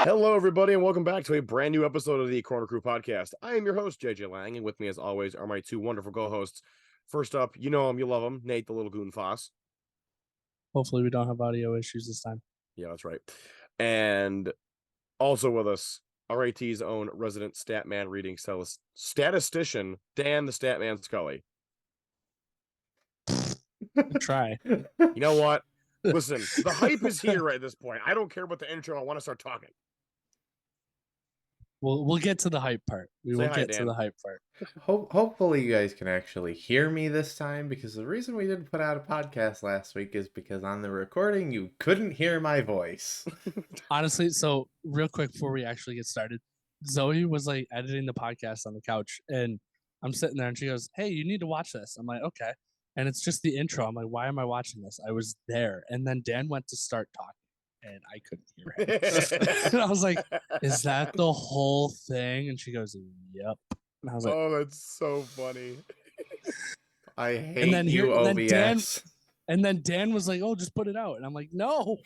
Hello, everybody, and welcome back to a brand new episode of the Corner Crew podcast. I am your host, JJ Lang, and with me, as always, are my two wonderful co-hosts. First up, you know him, you love him, Nate the Little Goon Foss. Hopefully, we don't have audio issues this time. Yeah, that's right. And also with us, RAT's own resident Statman reading statistician, Dan the Statman Scully. Try. You know what? Listen, the hype is here at this point. I don't care about the intro. I want to start talking. We'll get to the hype part. We Say will hi, get Dan. to the hype part. Hopefully you guys can actually hear me this time, because the reason we didn't put out a podcast last week is because on the recording you couldn't hear my voice. Honestly, so real quick before we actually get started, Zoe was like editing the podcast on the couch, and I'm sitting there, and she goes, "Hey, you need to watch this." I'm like, "Okay," and it's just the intro. I'm like, "Why am I watching this?" I was there, and then Dan went to start talking, and I couldn't hear him. And I was like, "Is that the whole thing?" And she goes, "Yep." And I was like, Oh, that's so funny. I hate you, and then OBS. And then Dan was like, "Oh, just put it out," and I'm like, "No."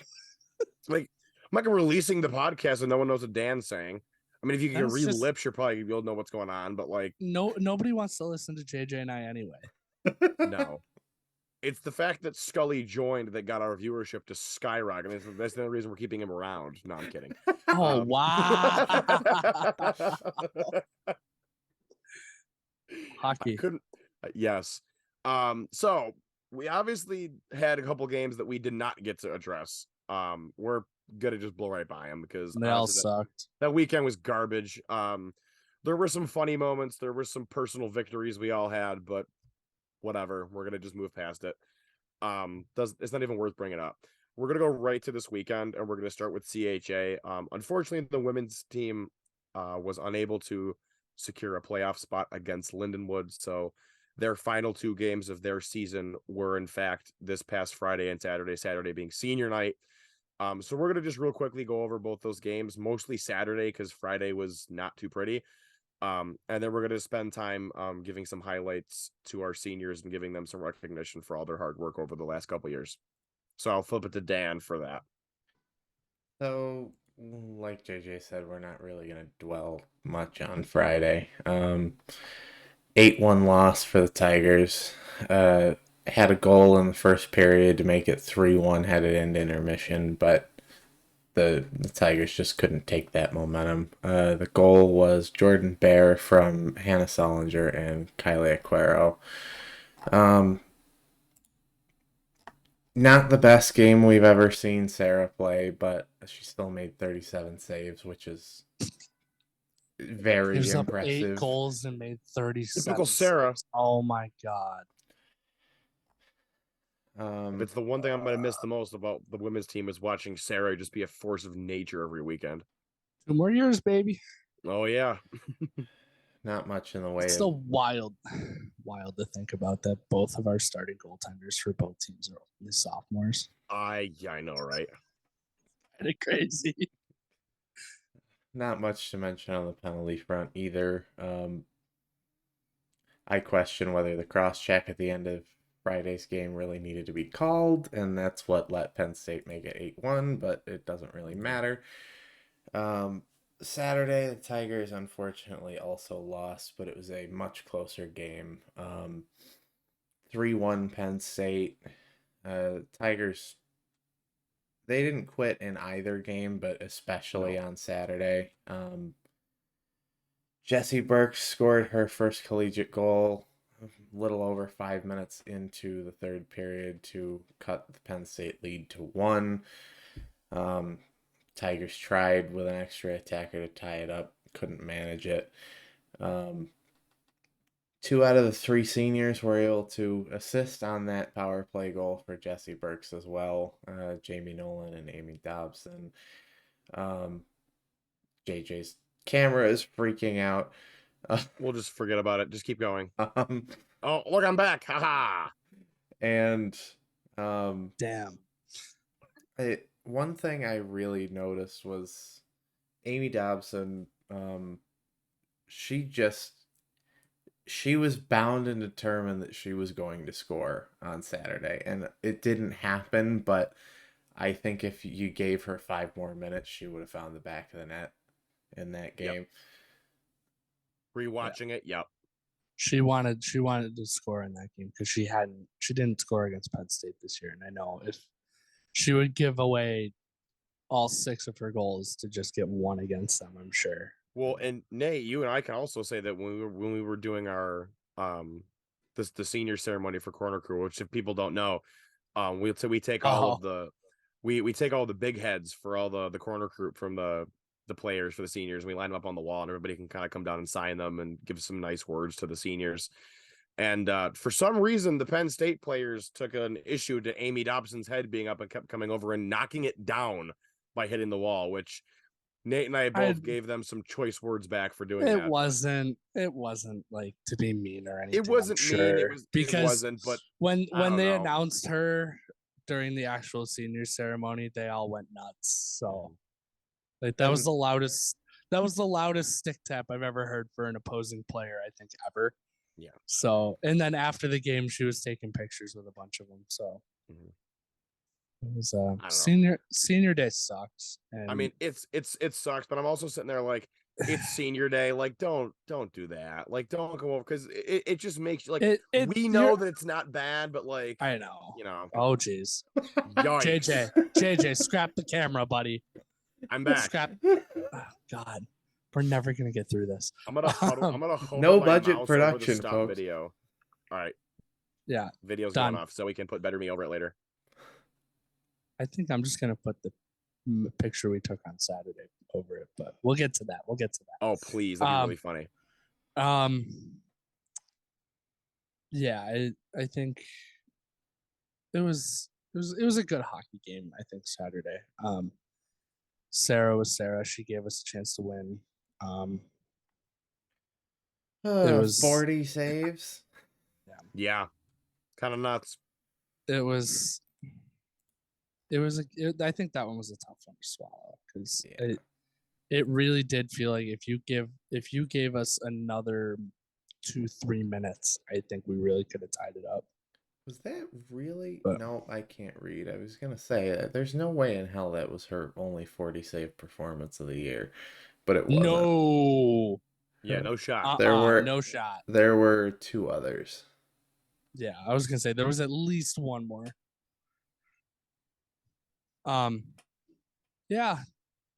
Like, I'm like releasing the podcast and no one knows what Dan's saying. I mean, if you can That's read just- lips, you're probably you'll know what's going on. But like, Nobody wants to listen to JJ and I anyway. no, it's the fact that Scully joined that got our viewership to skyrocket. I mean, that's the only reason we're keeping him around. No, I'm kidding. Oh wow! Hockey. I couldn't. Yes. So we obviously had a couple games that we did not get to address. We're gonna just blow right by them because They all honestly, sucked. that weekend was garbage. There were some funny moments. There were some personal victories we all had, but whatever. We're gonna just move past it. It's not even worth bringing up. We're gonna go right to this weekend, and we're gonna start with CHA. Unfortunately, the women's team was unable to secure a playoff spot against Lindenwood, so their final two games of their season were in fact this past Friday and Saturday. Saturday being senior night. So we're gonna just real quickly go over both those games, mostly Saturday because Friday was not too pretty. And then we're gonna spend time giving some highlights to our seniors and giving them some recognition for all their hard work over the last couple years. So I'll flip it to Dan for that. So, like JJ said, we're not really going to dwell much on Friday. 8-1 loss for the Tigers. Had a goal in the first period to make it 3-1 headed into intermission, but the Tigers just couldn't take that momentum. The goal was Jordan Bear from Hannah Solinger and Kylie Aquero. Not the best game we've ever seen Sarah play, but she still made 37 saves, which is very Gives up impressive. 8 goals and made 37. Typical Sarah. Saves. Oh my god! If it's the one thing I'm gonna miss the most about the women's team is watching Sarah just be a force of nature every weekend. 2 more years, baby. Oh yeah. Not much in the way It's of... still wild to think about that both of our starting goaltenders for both teams are only sophomores. I know, right? Kind of crazy. Not much to mention on the penalty front either. I question whether the cross-check at the end of Friday's game really needed to be called, and that's what let Penn State make it 8-1, but it doesn't really matter. Saturday, the Tigers unfortunately also lost, but it was a much closer game. 3-1 Penn State. Tigers, they didn't quit in either game, but especially on Saturday. Jessie Burke scored her first collegiate goal a little over 5 minutes into the third period to cut the Penn State lead to 1. Tigers tried with an extra attacker to tie it up, couldn't manage it. 2 out of the 3 seniors were able to assist on that power play goal for Jessie Burks as well. Jamie Nolan and Amy Dobson. JJ's camera is freaking out. We'll just forget about it. Just keep going. Oh, look, I'm back. Haha. And Damn. one thing I really noticed was Amy Dobson. She was bound and determined that she was going to score on Saturday, and it didn't happen, but I think if you gave her 5 more minutes, she would have found the back of the net in that game. Rewatching it, yep. She wanted to score in that game because she didn't score against Penn State this year, and I know if she would give away all 6 of her goals to just get one against them, I'm sure. Well, and Nate, you and I can also say that when we were doing our the senior ceremony for Corner Crew, which if people don't know, we take all of the we take all the big heads for all the corner group from the players for the seniors, and we line them up on the wall, and everybody can kind of come down and sign them and give some nice words to the seniors. And for some reason, the Penn State players took an issue to Amy Dobson's head being up and kept coming over and knocking it down by hitting the wall, which Nate and I both gave them some choice words back for doing that. It wasn't like to be mean or anything. It wasn't mean. It was because it wasn't. But when they announced her during the actual senior ceremony, they all went nuts. So, like that was the loudest stick tap I've ever heard for an opposing player, I think, ever. Yeah. So, and then after the game, she was taking pictures with a bunch of them. So. Mm-hmm. It was senior day sucks. And I mean, it sucks, but I'm also sitting there like, it's senior day. Like, don't do that. Like, don't go over, because it just makes you like, we know that it's not bad, but like, I know, you know. Oh jeez. Yikes. JJ, scrap the camera, buddy. I'm back. Scrap. Oh, God, we're never gonna get through this. I'm gonna hold no my budget mouse production, over the stop folks. Video. All right. Yeah. Video's going off, so we can put Better Me over it later. I think I'm just gonna put the picture we took on Saturday over it, but we'll get to that. Oh, please, that'd be really funny. Yeah, I think it was a good hockey game. I think Saturday. Sarah was Sarah. She gave us a chance to win. It was 40 saves. Yeah, kind of nuts. I think that one was a tough one to swallow because it really did feel like if you gave us another 2-3 minutes, I think we really could have tied it up. Was that really? No, I can't read. I was gonna say there's no way in hell that was her only 40 save performance of the year, but it wasn't. No. Yeah, no shot. No shot. There were 2 others. Yeah, I was gonna say there was at least one more. Yeah,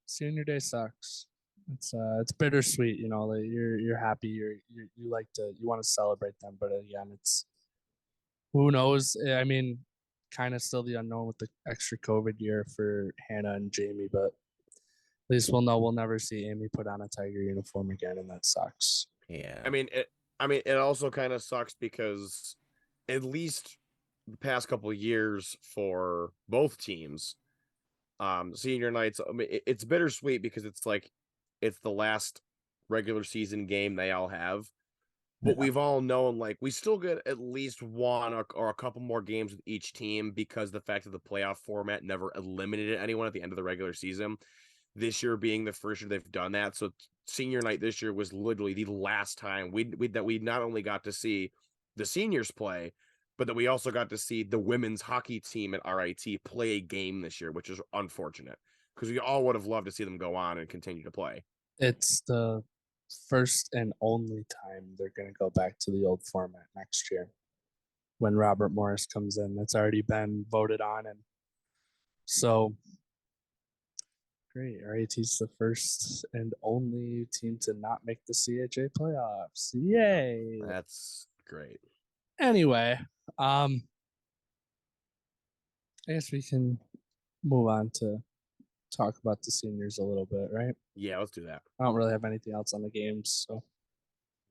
senior day sucks. It's bittersweet, you know. Like you're happy, you want to celebrate them, but again, it's who knows. I mean, kind of still the unknown with the extra COVID year for Hannah and Jamie, but at least we'll know we'll never see Amy put on a Tiger uniform again, and that sucks. Yeah. I mean, it also kind of sucks because at least the past couple of years for both teams, senior nights, I mean, it's bittersweet because it's like it's the last regular season game they all have, but we've all known like we still get at least one or a couple more games with each team because the fact that the playoff format never eliminated anyone at the end of the regular season. This year being the first year they've done that, so senior night this year was literally the last time we not only got to see the seniors play, but that we also got to see the women's hockey team at RIT play a game this year, which is unfortunate because we all would have loved to see them go on and continue to play. It's the first and only time they're going to go back to the old format next year when Robert Morris comes in. That's already been voted on, and so great. RIT's the first and only team to not make the CHA playoffs. Yay! That's great. Anyway, I guess we can move on to talk about the seniors a little bit, right? Yeah, let's do that. I don't really have anything else on the games, so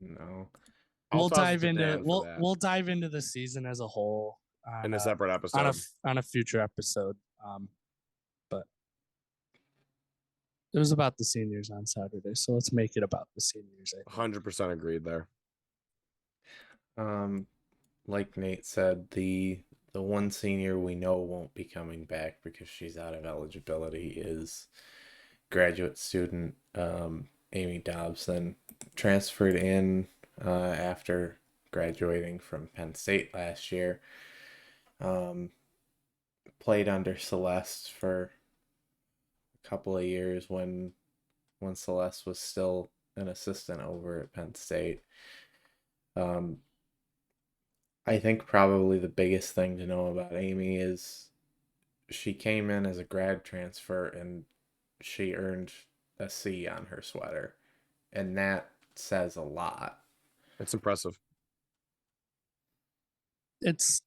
no. We'll dive into the season as a whole in a separate episode on a future episode. But it was about the seniors on Saturday, so let's make it about the seniors. 100% agreed there. Like Nate said, the one senior we know won't be coming back because she's out of eligibility is graduate student Amy Dobson. Transferred in after graduating from Penn State last year. played under Celeste for a couple of years when Celeste was still an assistant over at Penn State. I think probably the biggest thing to know about Amy is she came in as a grad transfer and she earned a C on her sweater, and that says a lot. It's impressive. It's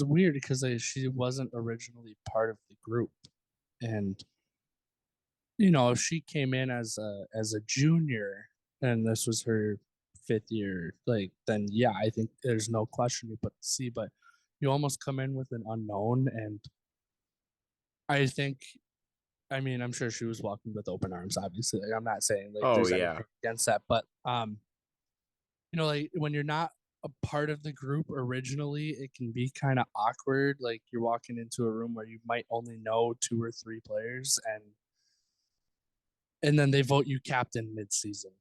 weird because she wasn't originally part of the group, and if she came in as a junior and this was her 5th year, then yeah, I think there's no question you put the C. But you almost come in with an unknown, and I think, I'm sure she was welcomed with open arms. Obviously, I'm not saying there's anything against that, but when you're not a part of the group originally, it can be kind of awkward. Like you're walking into a room where you might only know 2 or 3 players, and then they vote you captain mid-season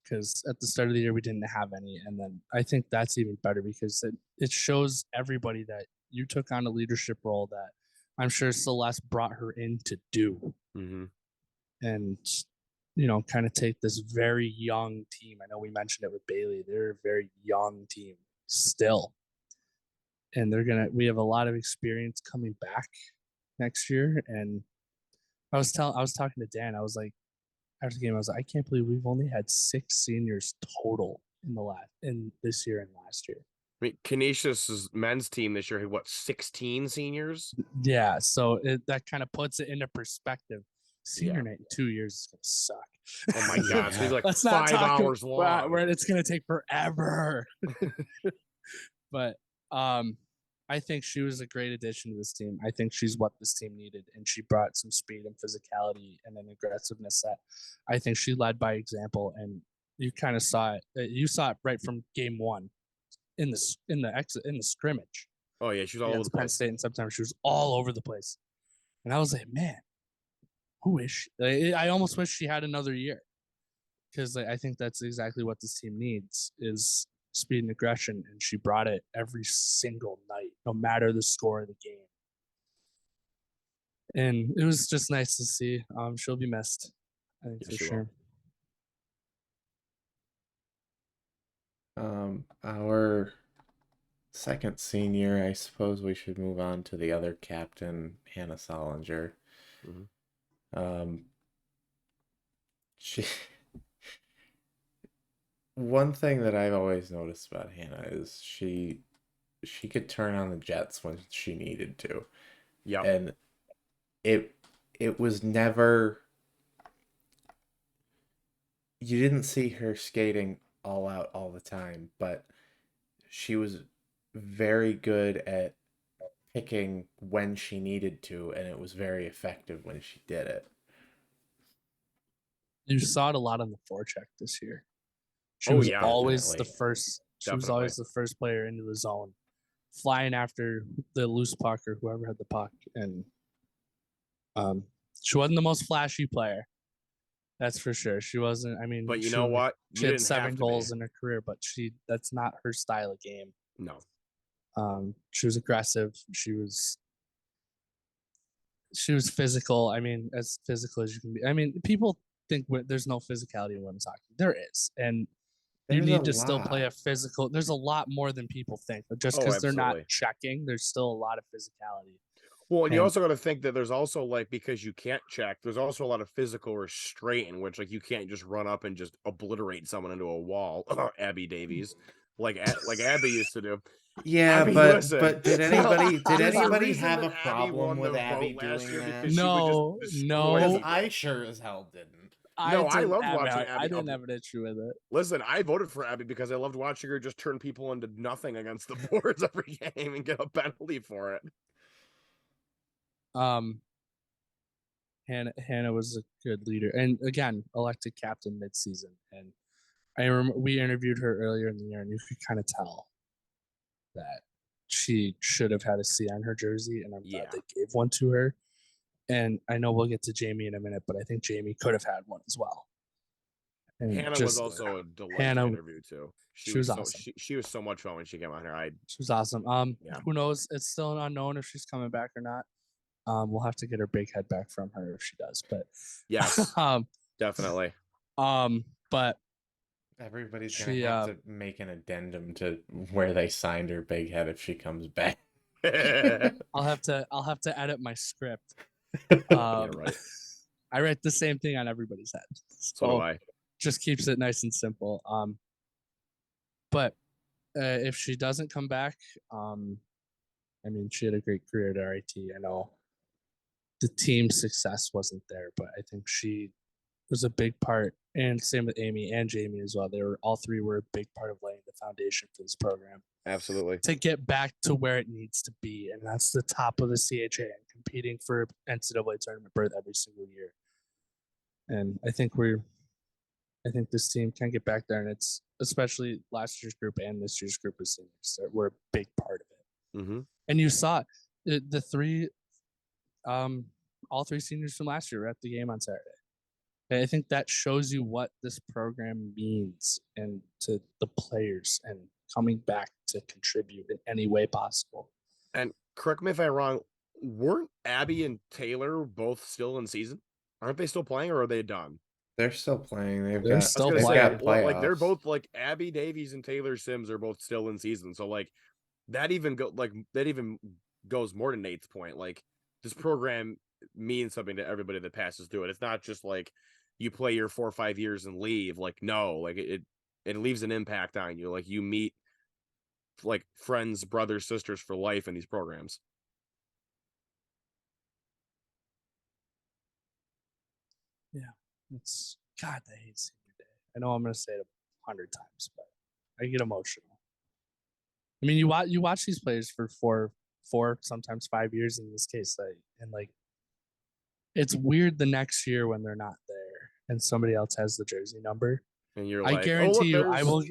because at the start of the year we didn't have any. And then I think that's even better because it shows everybody that you took on a leadership role that I'm sure Celeste brought her in to do. Mm-hmm. And kind of take this very young team. I know we mentioned it with Bailey. They're a very young team still. And we have a lot of experience coming back next year. And I was talking to Dan, I was like, after the game, I was like, I can't believe we've only had 6 seniors total in this year and last year. I mean, Canisius's men's team this year had 16 seniors? Yeah, so that kind of puts it into perspective. Senior night in 2 years is gonna suck. Oh my god, it's gonna be like Let's 5 hours long. Where it's gonna take forever. But I think she was a great addition to this team. I think she's what this team needed, and she brought some speed and physicality and an aggressiveness that I think she led by example. And you kind of saw it. You saw it right from game 1 in the scrimmage. Oh yeah, she was all over the Penn place. State in September. She was all over the place, and I was like, man, who is she? I almost wish she had another year because I think that's exactly what this team needs is speed and aggression, and she brought it every single night, no matter the score of the game. And it was just nice to see. She'll be missed, I think, for sure. Our second senior, I suppose we should move on to the other captain, Hannah Solinger. Mm-hmm. One thing that I've always noticed about Hannah is she could turn on the jets when she needed to. Yeah. And it was never, you didn't see her skating all out all the time, but she was very good at picking when she needed to, and it was very effective when she did it. You saw it a lot on the forecheck this year. She Oh, was yeah, always definitely. the first. She was Definitely. always the first player into the zone, flying after the loose puck or whoever had the puck. And she wasn't the most flashy player. That's for sure. She wasn't. I mean, But you know what? She had 7 goals in her career, but that's not her style of game. No. She was aggressive. She was physical. I mean, as physical as you can be. I mean, people think there's no physicality in women's hockey. There is, and you need to still play a physical. There's a lot more than people think. But just because they're not checking, there's still a lot of physicality. Well, and you also got to think that there's also because you can't check, there's also a lot of physical restraint in which you can't just run up and just obliterate someone into a wall. Abby Davies, like Abby used to do. Yeah, Abby, but did anybody reason have a that Abby problem won with the Abby vote last doing year that? because she would just destroy Because people. I sure as hell didn't. I loved watching Abby. I didn't have an issue with it. Listen, I voted for Abby because I loved watching her just turn people into nothing against the boards every game and get a penalty for it. Hannah was a good leader, and again, elected captain mid-season. And I remember we interviewed her earlier in the year, and you could kind of tell that she should have had a C on her jersey, and I'm glad they gave one to her. And I know we'll get to Jamie in a minute, but I think Jamie could have had one as well. And Hannah was just also a delight Hannah- to interview too. she was awesome. She was so much fun when she came on here. She was awesome. Yeah. Who knows? It's still an unknown if she's coming back or not. We'll have to get her big head back from her if she does. But Yes, definitely. But Everybody's She, gonna have to make an addendum to where they signed her big head if she comes back. I'll have to edit my script. Yeah, right. I write the same thing on everybody's head. So do I. Just keeps it nice and simple. But if she doesn't come back, I mean, she had a great career at RIT. I know the team success wasn't there, but I think she was a big part, and same with Amy and Jamie as well. All three were a big part of laying the foundation for this program Absolutely. to get back to where it needs to be, and that's the top of the CHA and competing for NCAA tournament berth every single year. And I think this team can get back there, and it's especially last year's group and this year's group of seniors that were a big part of it. Mm-hmm. And you saw it, the three, all three seniors from last year were at the game on Saturday. And I think that shows you what this program means and to the players and coming back to contribute in any way possible. And correct me if I'm wrong, weren't Abby and Taylor both still in season? Aren't they still playing, or are they done? They're still playing. They're still they've playing. got like they're playoffs. both like Abby Davies and Taylor Sims are both still in season. So like that even goes more to Nate's point. Like this program means something to everybody that passes through it. It's not just like you play your 4 or 5 years and leave. Like no, like it leaves an impact on you. Like you meet like friends, brothers, sisters for life in these programs. Yeah, it's God. I hate senior day. I know I'm going to say it 100 times, but I get emotional. I mean, you watch these players for four, sometimes 5 years in this case, and like it's weird the next year when they're not there and somebody else has the jersey number. And you're I like, guarantee you, there's...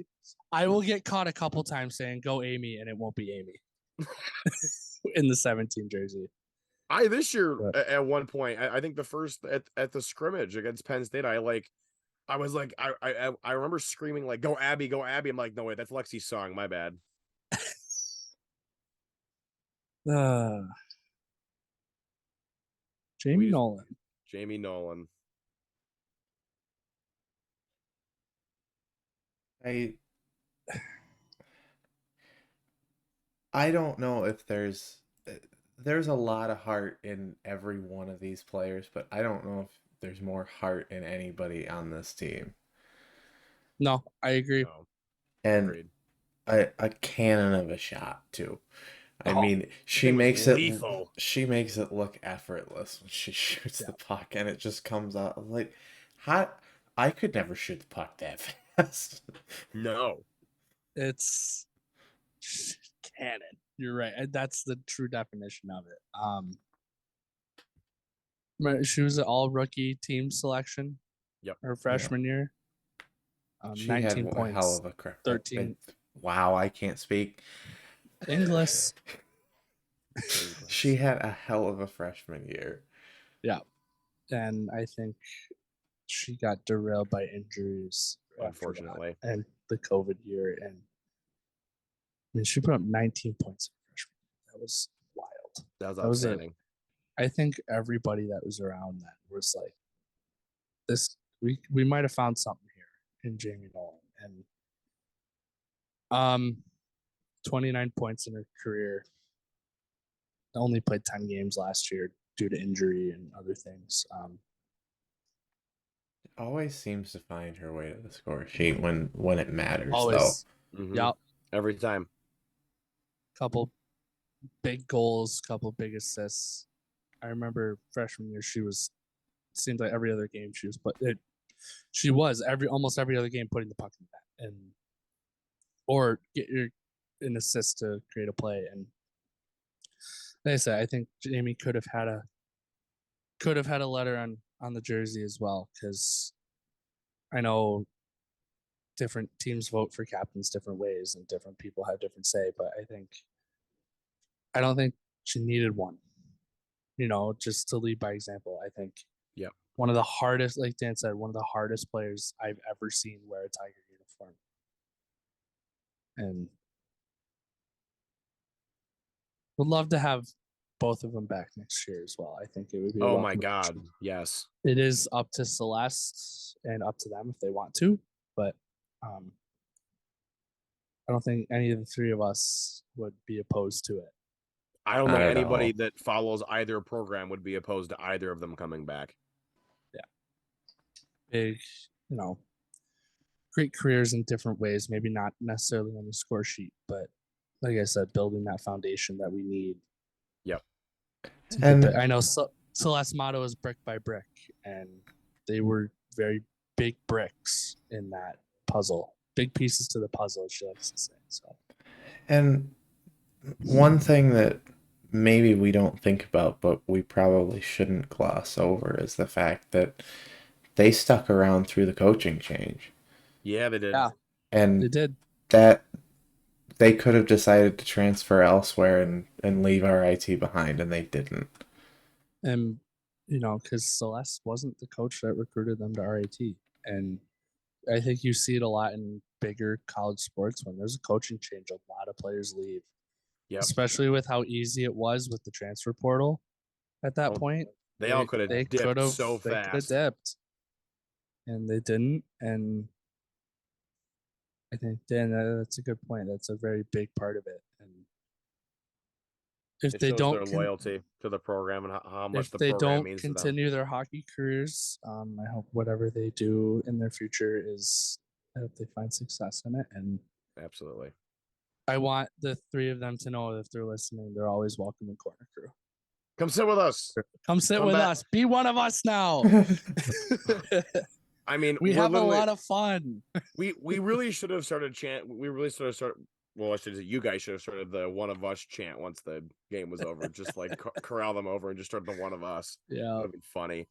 I will get caught a couple times saying "Go Amy" and it won't be Amy in the 17 jersey. This year at one point, I think the first at the scrimmage against Penn State, I remember screaming like, "Go Abby, go Abby!" I'm like, no wait, that's Lexi's song. My bad. Jamie Nolan. Jamie Nolan. I don't know if there's a lot of heart in every one of these players, but I don't know if there's more heart in anybody on this team. No, I agree. No. And Agreed. a cannon of a shot too. I Oh, mean, she it was makes lethal. She makes it look effortless when she shoots the puck, and it just comes out like, how I could never shoot the puck that fast. No, it's cannon. You're right. That's the true definition of it. She was an all rookie team selection. Yep. Her freshman year. She 19 had points. a hell of a crack. 13. Wow, I can't speak English. She had a hell of a freshman year. Yeah. And I think she got derailed by injuries. unfortunately. And the COVID year. And I mean, she put up 19 points in freshman. That was wild. That was outstanding. I think everybody that was around that was like, this. We might have found something here in Jamie Nolan. And 29 points in her career. Only played 10 games last year due to injury and other things. Always seems to find her way to the score sheet when it matters. Always. Though. Mm-hmm. Yeah. Every time. Couple big goals, couple big assists. I remember freshman year seemed like every other game she was almost every other game putting the puck in the net or get an assist to create a play. And like I said, I think Jamie could have had a letter on the jersey as well, because I know different teams vote for captains different ways and different people have different say, but I don't think she needed one. Just to lead by example. I think one of the hardest, like Dan said, one of the hardest players I've ever seen wear a Tiger uniform. And would love to have both of them back next year as well. I think it would be. Oh my God, yes. It is up to Celeste and up to them if they want to, but I don't think any of the three of us would be opposed to it. I don't Not think at anybody all. that follows either program would be opposed to either of them coming back. Big, great careers in different ways. Maybe not necessarily on the score sheet, but like I said, building that foundation that we need. Yep. And I know Celeste's motto is brick by brick, and they were very big bricks in that puzzle. Big pieces to the puzzle, as she likes to say. So, And one thing that maybe we don't think about, but we probably shouldn't gloss over, is the fact that they stuck around through the coaching change. Yeah, they did. Yeah. And they did. that they could have decided to transfer elsewhere and leave RIT behind, and they didn't. And, because Celeste wasn't the coach that recruited them to RIT. And I think you see it a lot in bigger college sports when there's a coaching change, a lot of players leave. Yep. Especially with how easy it was with the transfer portal at that point. They all could have dipped so They could have fast. dipped. And they didn't. And I think, Dan, that's a good point. That's a very big part of it. And if It they shows don't their loyalty to the program and how much if the they program don't means to them. continue their hockey careers, I hope whatever they do in their future is that they find success in it. And Absolutely. I want the three of them to know if they're listening, they're always welcome in Corner Crew. Come sit with us. Come sit Come with back. us. Be one of us now. I mean, We we're have a literally- lot of fun. We really should have started chant. We really should have started. Well, I should say you guys should have started the one of us chant once the game was over. Just like corral them over and just start the one of us. Yeah. That'd be funny.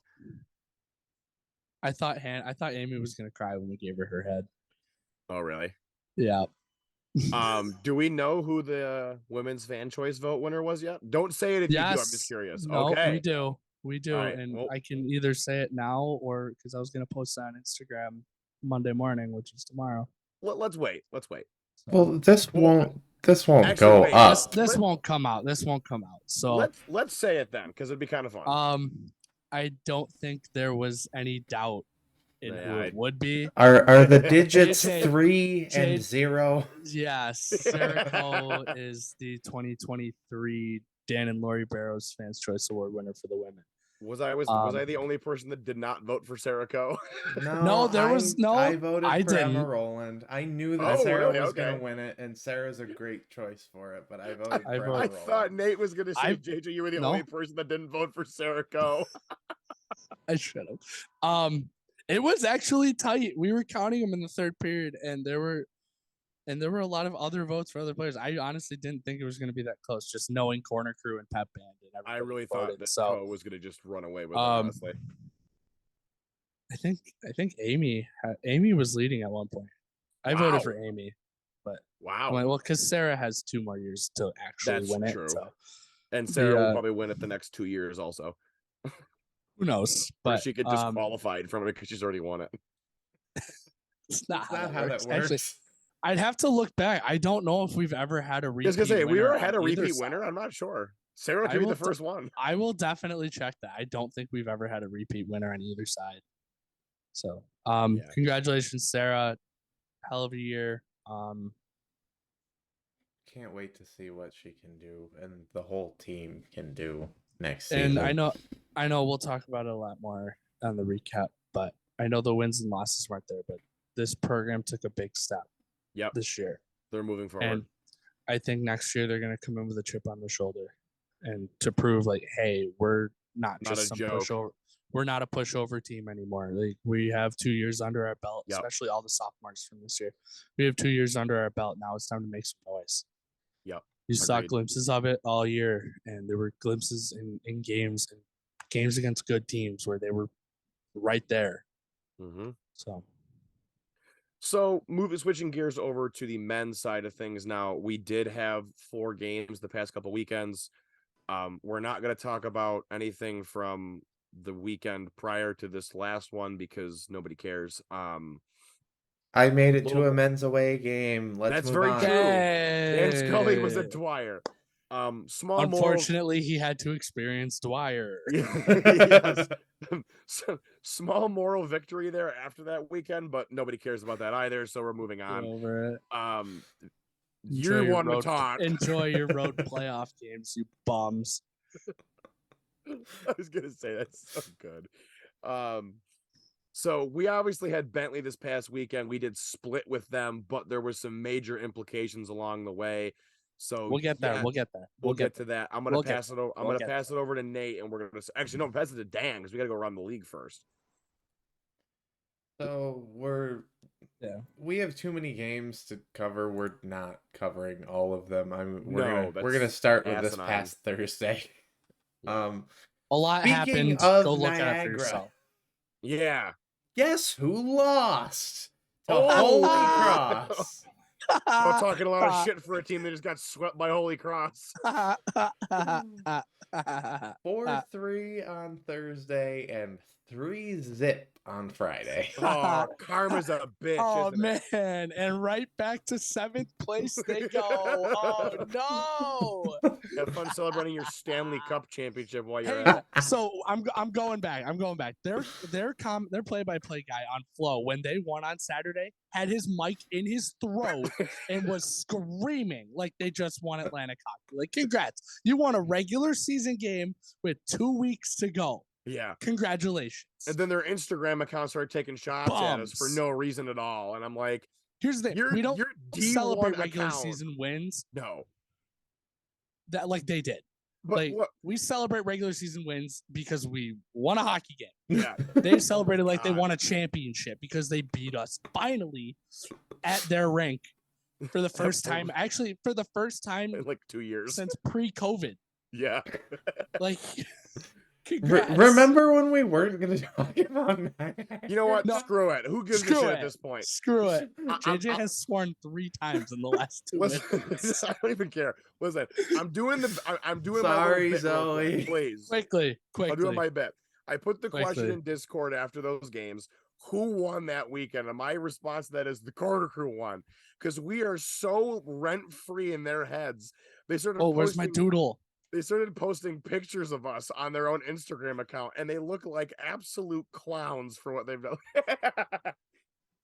I thought Amy was gonna cry when we gave her head. Oh, really? Yeah. Do we know who the women's fan choice vote winner was yet? Don't say it if you do. I'm just curious. No, Okay. we do. We do. All right, And well- I can either say it now or because I was going to post it on Instagram Monday morning, which is tomorrow. Let's wait. Well, this won't Actually, go wait, up. This won't come out. This won't come out. So Let's say it then, because it'd be kind of fun. I don't think there was any doubt in who it would be. Are the digits Jade- 3 and Jade- 0? Yes, Sarah Coe is the 2023 Dan and Lori Barrows Fans Choice Award winner for the women. Was I the only person that did not vote for Sarah Coe? No, there was no. I voted I for didn't. Emma Roland. I knew that Oh, Sarah really? was Okay. going to win it, and Sarah's a great choice for it. But I voted for I Emma voted- I Roland. thought Nate was going to say, I- JJ, you were the No. only person that didn't vote for Sarah Coe. I should have. It was actually tight. We were counting them in the third period, and there were a lot of other votes for other players. I honestly didn't think it was going to be that close, just knowing Corner Crew and Pep Band and everybody. I really thought voted. that So Coe was going to just run away with it, Um, honestly. I think Amy was leading at one point. I Wow. voted for Amy. Wow. I'm like, well, because Sarah has 2 more years to actually That's win it. true. So And Sarah will the, probably win it the next 2 years also. who knows? Or But she could disqualified from it because she's already won it. it's not, That's not how that works. Actually, I'd have to look back. I don't know if we've ever had a I repeat. was going to say, we winner ever had a on either repeat side. winner? I'm not sure. Sarah I could be will the first one. I will definitely check that. I don't think we've ever had a repeat winner on either side. So, Yeah. congratulations, Sarah. Hell of a year. Can't wait to see what she can do and the whole team can do next season. And I know we'll talk about it a lot more on the recap, but I know the wins and losses weren't there, but this program took a big step Yep. this year. They're moving forward. And I think next year they're going to come in with a chip on their shoulder and to prove like, hey, we're not Not just a some joke. pushover. We're not a pushover team anymore. Like we have 2 years under our belt, Yep. especially all the sophomores from this year. We have 2 years under our belt. Now it's time to make some noise. Yep. You saw Agreed. glimpses of it all year, and there were glimpses in games and games against good teams where they were right there. Mm-hmm. So Switching gears over to the men's side of things now, we did have 4 games the past couple weekends. We're not going to talk about anything from the weekend prior to this last one because nobody cares. I made it to Little- a men's away game. Let's That's move very on. true. Dan Scully was Hey. at Dwyer. Small Unfortunately, he had to experience Dwyer. yes. So, small moral victory there after that weekend, but nobody cares about that either, so we're moving Get on. over it. You're your one to road- talk. Enjoy your road playoff games, you bums. I was gonna say that's so good. So we obviously had Bentley this past weekend. We did split with them, but there were some major implications along the way. So We'll get there. yeah, We'll get there. we'll get to that. I'm gonna we'll get pass it over. I'm we'll gonna get pass it over to Nate, and we're gonna actually no, pass it to Dan because we gotta go around the league first. So we have too many games to cover. We're not covering all of them. We're gonna that's start with this asinine. past Thursday. Yeah. A lot Speaking happened. of Go look at it for Niagara. yourself. Yeah. Guess who lost to Oh! Holy Cross? We're talking a lot of shit for a team that just got swept by Holy Cross. 4-3 on Thursday and 3-0 on Friday. Oh, karma's a bitch. Oh isn't it? man, and right back to 7th place they go. Oh no. Have fun celebrating your Stanley Cup championship while you're Hang at on. So I'm going back. Their play-by-play guy on Flow when they won on Saturday had his mic in his throat and was screaming like they just won Atlantic hockey. Like, congrats, you won a regular season game with 2 weeks to go. Yeah. Congratulations. And then their Instagram account started taking shots at us for Bums. no reason at all. And I'm like, Here's the thing: we don't your D1 celebrate regular account. season wins No. that like they did. But Like, what? we celebrate regular season wins because we won a hockey game. Yeah. They celebrated like they God. won a championship because they beat us finally at their rank for the first time. Actually, for the first time In like 2 years. since pre-COVID. Yeah. Like, congrats. Remember when we weren't going to talk about Niagara? You know what? No. Screw it. Who gives a Screw shit it. at this point? Screw it. I- JJ has sworn 3 times in the last 2 Listen, minutes. I don't even care. Listen, I'm doing I'm doing Sorry, my little bit real quick, Zoe. please. Quickly. I'm doing my bit. I put the question Quickly. in Discord after those games. Who won that weekend? And my response to that is the Corner Crew won. Because we are so rent-free in their heads. They started Oh, where's my posting, doodle? they started posting pictures of us on their own Instagram account, and they look like absolute clowns for what they've done.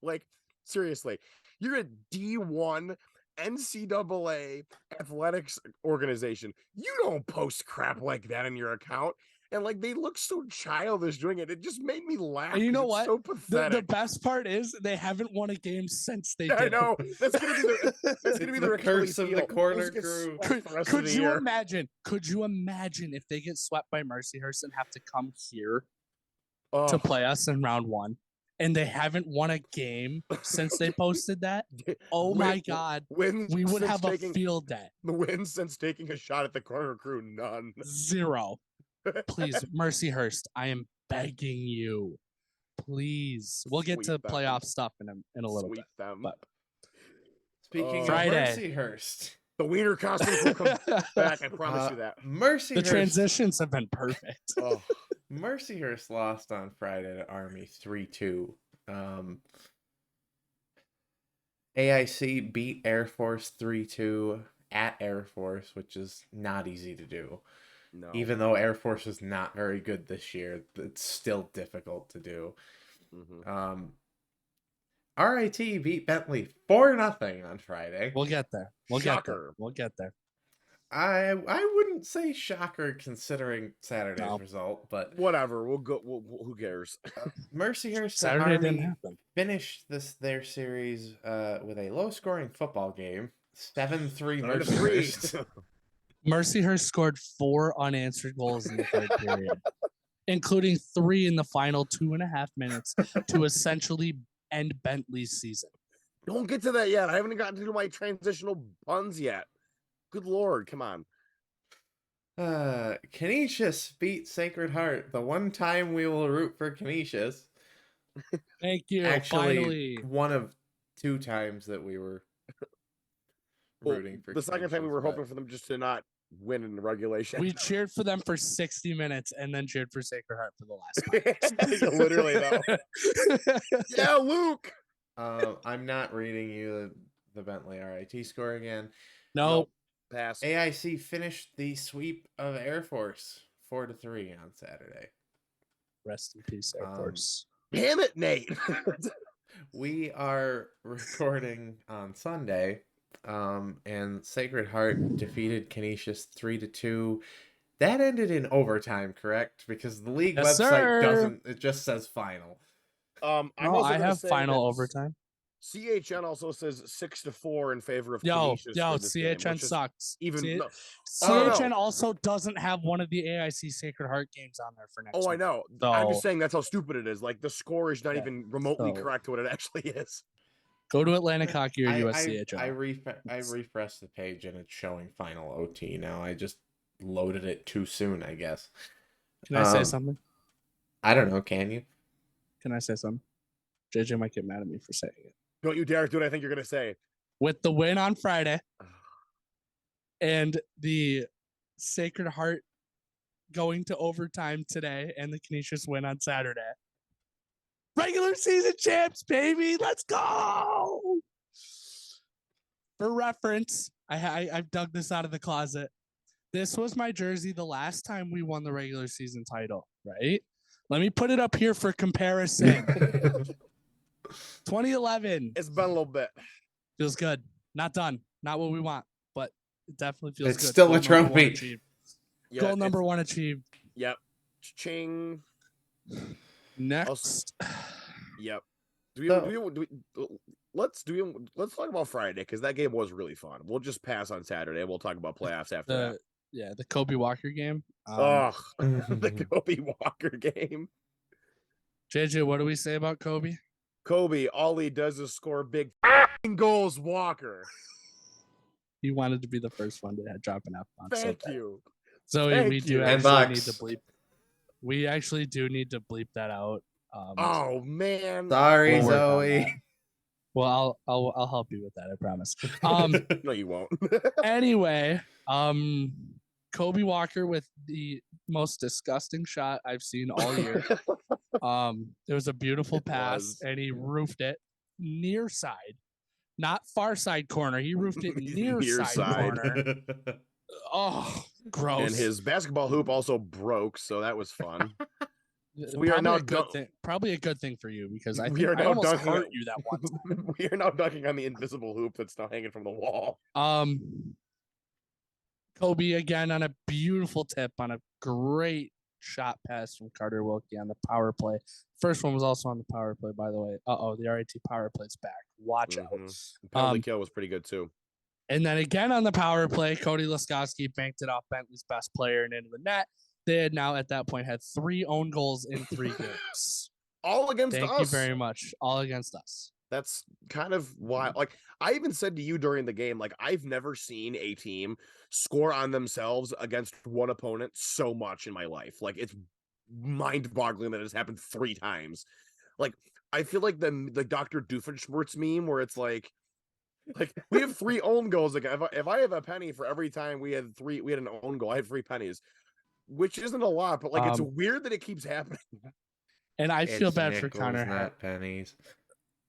Like, seriously, you're a D1 NCAA athletics organization. You don't post crap like that in your account. And like they look so childish doing it. It just made me laugh. And you 'cause know it's what? So The pathetic. best part is they haven't won a game since they I did. know. That's gonna be the that's gonna be It's their the curse Achilles of the heel. Corner Those get Crew. swept the rest of Could the you year. imagine? Could you imagine if they get swept by Mercyhurst and have to come here Oh, to play us in round 1, and they haven't won a game since they posted that? Oh my win- God, Wins we would since have a taking field day. the wins since taking a shot at the Corner Crew. None. 0. Please, Mercyhurst, I am begging you. Please, we'll get to Sweep them. playoff stuff in a little Sweep bit. them. but- Speaking Friday. of Mercyhurst, The wiener costumes will come back. I promise you that. The Mercyhurst, transitions have been perfect. Oh, Mercyhurst lost on Friday to Army 3-2. AIC beat Air Force 3-2 at Air Force, which is not easy to do. no. Even though Air Force is not very good this year, it's still difficult to do. Mhm. RIT beat Bentley 4-0 on Friday. We'll get there. We'll get there. Shocker. We'll get there. I wouldn't say shocker considering Saturday's No. result, but Whatever. We'll go. Who cares? Mercyhurst and Saturday didn't Army happen. finished their series with a low-scoring football game, 7-3 Under three. Mercyhurst. Mercyhurst scored 4 unanswered goals in the third period, including 3 in the final 2.5 minutes to essentially end Bentley's season. Don't get to that yet. I haven't gotten to do my transitional puns yet. Good Lord, come on. Canisius beat Sacred Heart. The one time we will root for Canisius. Thank you. Actually, Finally. one of 2 times that we were Well, rooting for the second time we were Canisius, hoping for them just to not win in regulation. We cheered for them for 60 minutes and then cheered for Sacred Heart for the last 5 minutes. Literally, though. Yeah, Luke. I'm not reading you the Bentley RIT score again. No, Pass. AIC finished the sweep of Air Force 4-3 on Saturday. rest in peace, Air Force. Damn it, Nate. We are recording on Sunday, and Sacred Heart defeated Canisius 3-2. That ended in overtime, correct? Because the league Yes, website sir. doesn't. It just says final. I'm No, also I gonna have say final that overtime. CHN also says 6-4 in favor of Yo, Canisius yo, for this game, CHN which is sucks. even no. CHN no. also doesn't have one of the AIC Sacred Heart games on there for next Oh, I week. know. So, I'm just saying that's how stupid it is. Like the score is not Yeah, even remotely so- correct to what it actually is. Go to Atlantic Hockey or I USCHL. refreshed the page and it's showing final OT now. I just loaded it too soon, I guess. Can I say Um, something? I don't know. Can you? Can I say something? JJ might get mad at me for saying it. Don't you dare do what I think you're gonna say. With the win on Friday and the Sacred Heart going to overtime today and the Canisius win on Saturday. Regular season champs, baby. Let's go. For reference, I've dug this out of the closet. This was my jersey the last time we won the regular season title, right? Let me put it up here for comparison. 2011 It's been a little bit. feels good. Not done. Not what we want, but it definitely feels It's good. still Goal a number one trophy. achieved. Yeah, Goal it's- number one achieved. Yep. Ching. Next. Yep. Let's talk about Friday because that game was really fun. We'll just pass on Saturday. We'll talk about playoffs after The Kobe Walker game. that. The Kobe Walker game. JJ, what do we say about Kobe? Kobe, all he does is score big f***ing goals. Walker. He wanted to be the first one to drop an F bomb. Thank you. Zoe, Thank we do you. And actually need Bucks. to bleep. We actually do need to bleep that out. Oh man. Sorry, We'll work on Zoe. that. Well, I'll help you with that. I promise. No, you won't. Anyway, Kobe Walker with the most disgusting shot I've seen all year. It was a beautiful It pass, was. and he roofed it near side, not far side corner. He roofed it near Near side side. corner. Oh, gross! And his basketball hoop also broke, so that was fun. we probably are now a good thing. Probably a good thing for you because I We think are I now almost dunking hurt it. you that one time. We are now dunking on the invisible hoop that's now hanging from the wall. Kobe again on a beautiful tip on a great shot pass from Carter Wilkie on the power play. First one was also on the power play, by the way. The RIT power play's back. Watch out. Penalty kill was pretty good too. And then again on the power play, Cody Laskowski banked it off Bentley's best player and into the net. They had now at that point had 3 own goals in 3 games. All against Thank us. you very much. All against us. That's kind of why, like, I even said to you during the game, like, I've never seen a team score on themselves against one opponent so much in my life. Like, it's mind-boggling that it's happened 3 times. Like, I feel like the Dr. Doofenshmirtz meme where it's like we have 3 own goals. Like, if I have a penny for every time we had an own goal, I had 3 pennies, which isn't a lot, but like, it's weird that it keeps happening. And I feel It's bad for nickels, Connor. not pennies.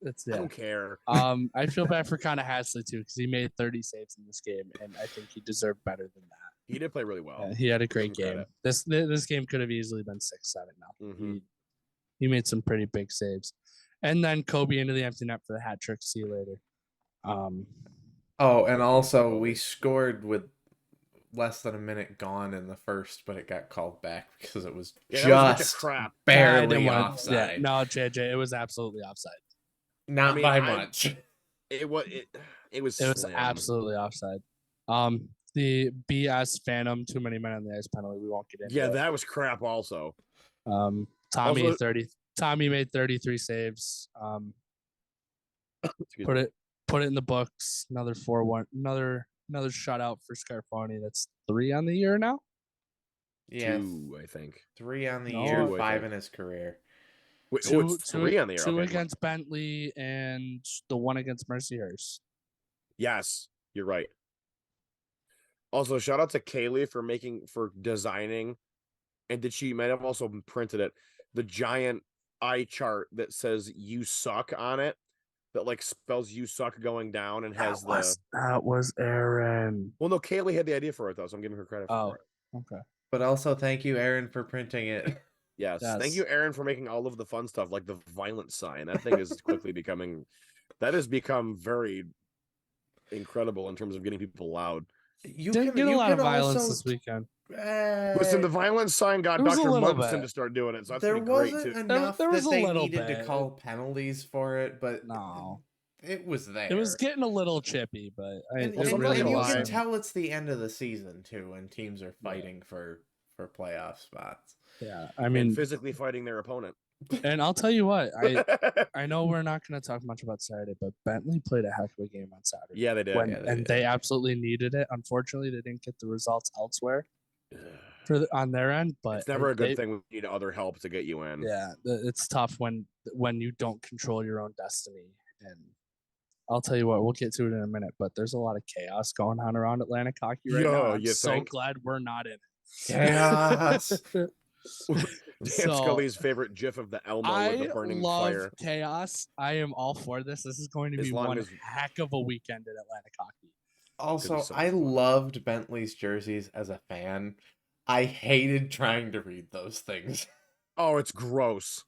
It's I don't care. I feel bad for Connor Hasley too because he made 30 saves in this game, and I think he deserved better than that. He did play really well. Yeah, he had a great Give him game. credit. This game could have easily been 6-7 now. Mhm. He made some pretty big saves, and then Kobe into the empty net for the hat trick. See you later. Oh, and also we scored with less than a minute gone in the first, but it got called back because it was Yeah, that was a bunch of just crap. I barely didn't wanna- offside. Yeah, no, JJ, it was absolutely offside. Not I mean, by I- much. It was It was slim. absolutely offside. The BS Phantom too many men on the ice penalty. We won't get into. Yeah, it. that was crap. Also, Tommy Also- 30. Tommy made 33 saves. Excuse Put me. it in the books. Another 4-1. Another shutout for Scarfoni. That's 3 on the year now. Yeah, 2, I think. 3 on the No, year, I 5 think. in his career. Wait, Two, it's 3 on the year. two Okay. against Bentley and the one against Mercyhurst. Yes, you're right. Also, shout out to Kaylee for designing, and she might have also printed it, the giant eye chart that says "You suck" on it, that like spells "You suck" going down and has that was Aaron. Well, no, Kaylee had the idea for it though, so I'm giving her credit for it. Okay. But also, thank you, Aaron, for printing it. Yes. Thank Yes. you, Aaron, for making all of the fun stuff, like the violent sign. That thing is quickly becoming, that has become very incredible in terms of getting people loud. You Didn't get a lot of can violence also- this weekend. Listen, the violent sign got There was a Dr. little Munson bit. to start doing it, so that's there pretty great wasn't too. enough There was that a they little needed to bit. call penalties for it, but No. it was there. It was getting a little chippy, but and, Well, it I'm not really and you gonna can lie. wasn't. tell it's the end of the season too, and teams are fighting for playoff spots. Yeah, I And mean, physically fighting their opponent. and I'll tell you what, I know we're not going to talk much about Saturday, but Bentley played a heck of a game on Saturday. Yeah, they did. When, Yeah, they and did. they absolutely needed it. Unfortunately, they didn't get the results elsewhere on their end. But It's never a good they- thing when you need other help to get you in. Yeah, it's tough when you don't control your own destiny. And I'll tell you what, we'll get to it in a minute. But there's a lot of chaos going on around Atlantic hockey right now. I'm you so think? glad we're not in it. Chaos. Dan So, Scully's favorite GIF of the Elmo with the I burning love fire. chaos. I am all for this. This is going to As be long one as- heck of a weekend in Atlantic hockey. Also, so I much fun. loved Bentley's jerseys as a fan. I hated trying to read those things. Oh, it's gross.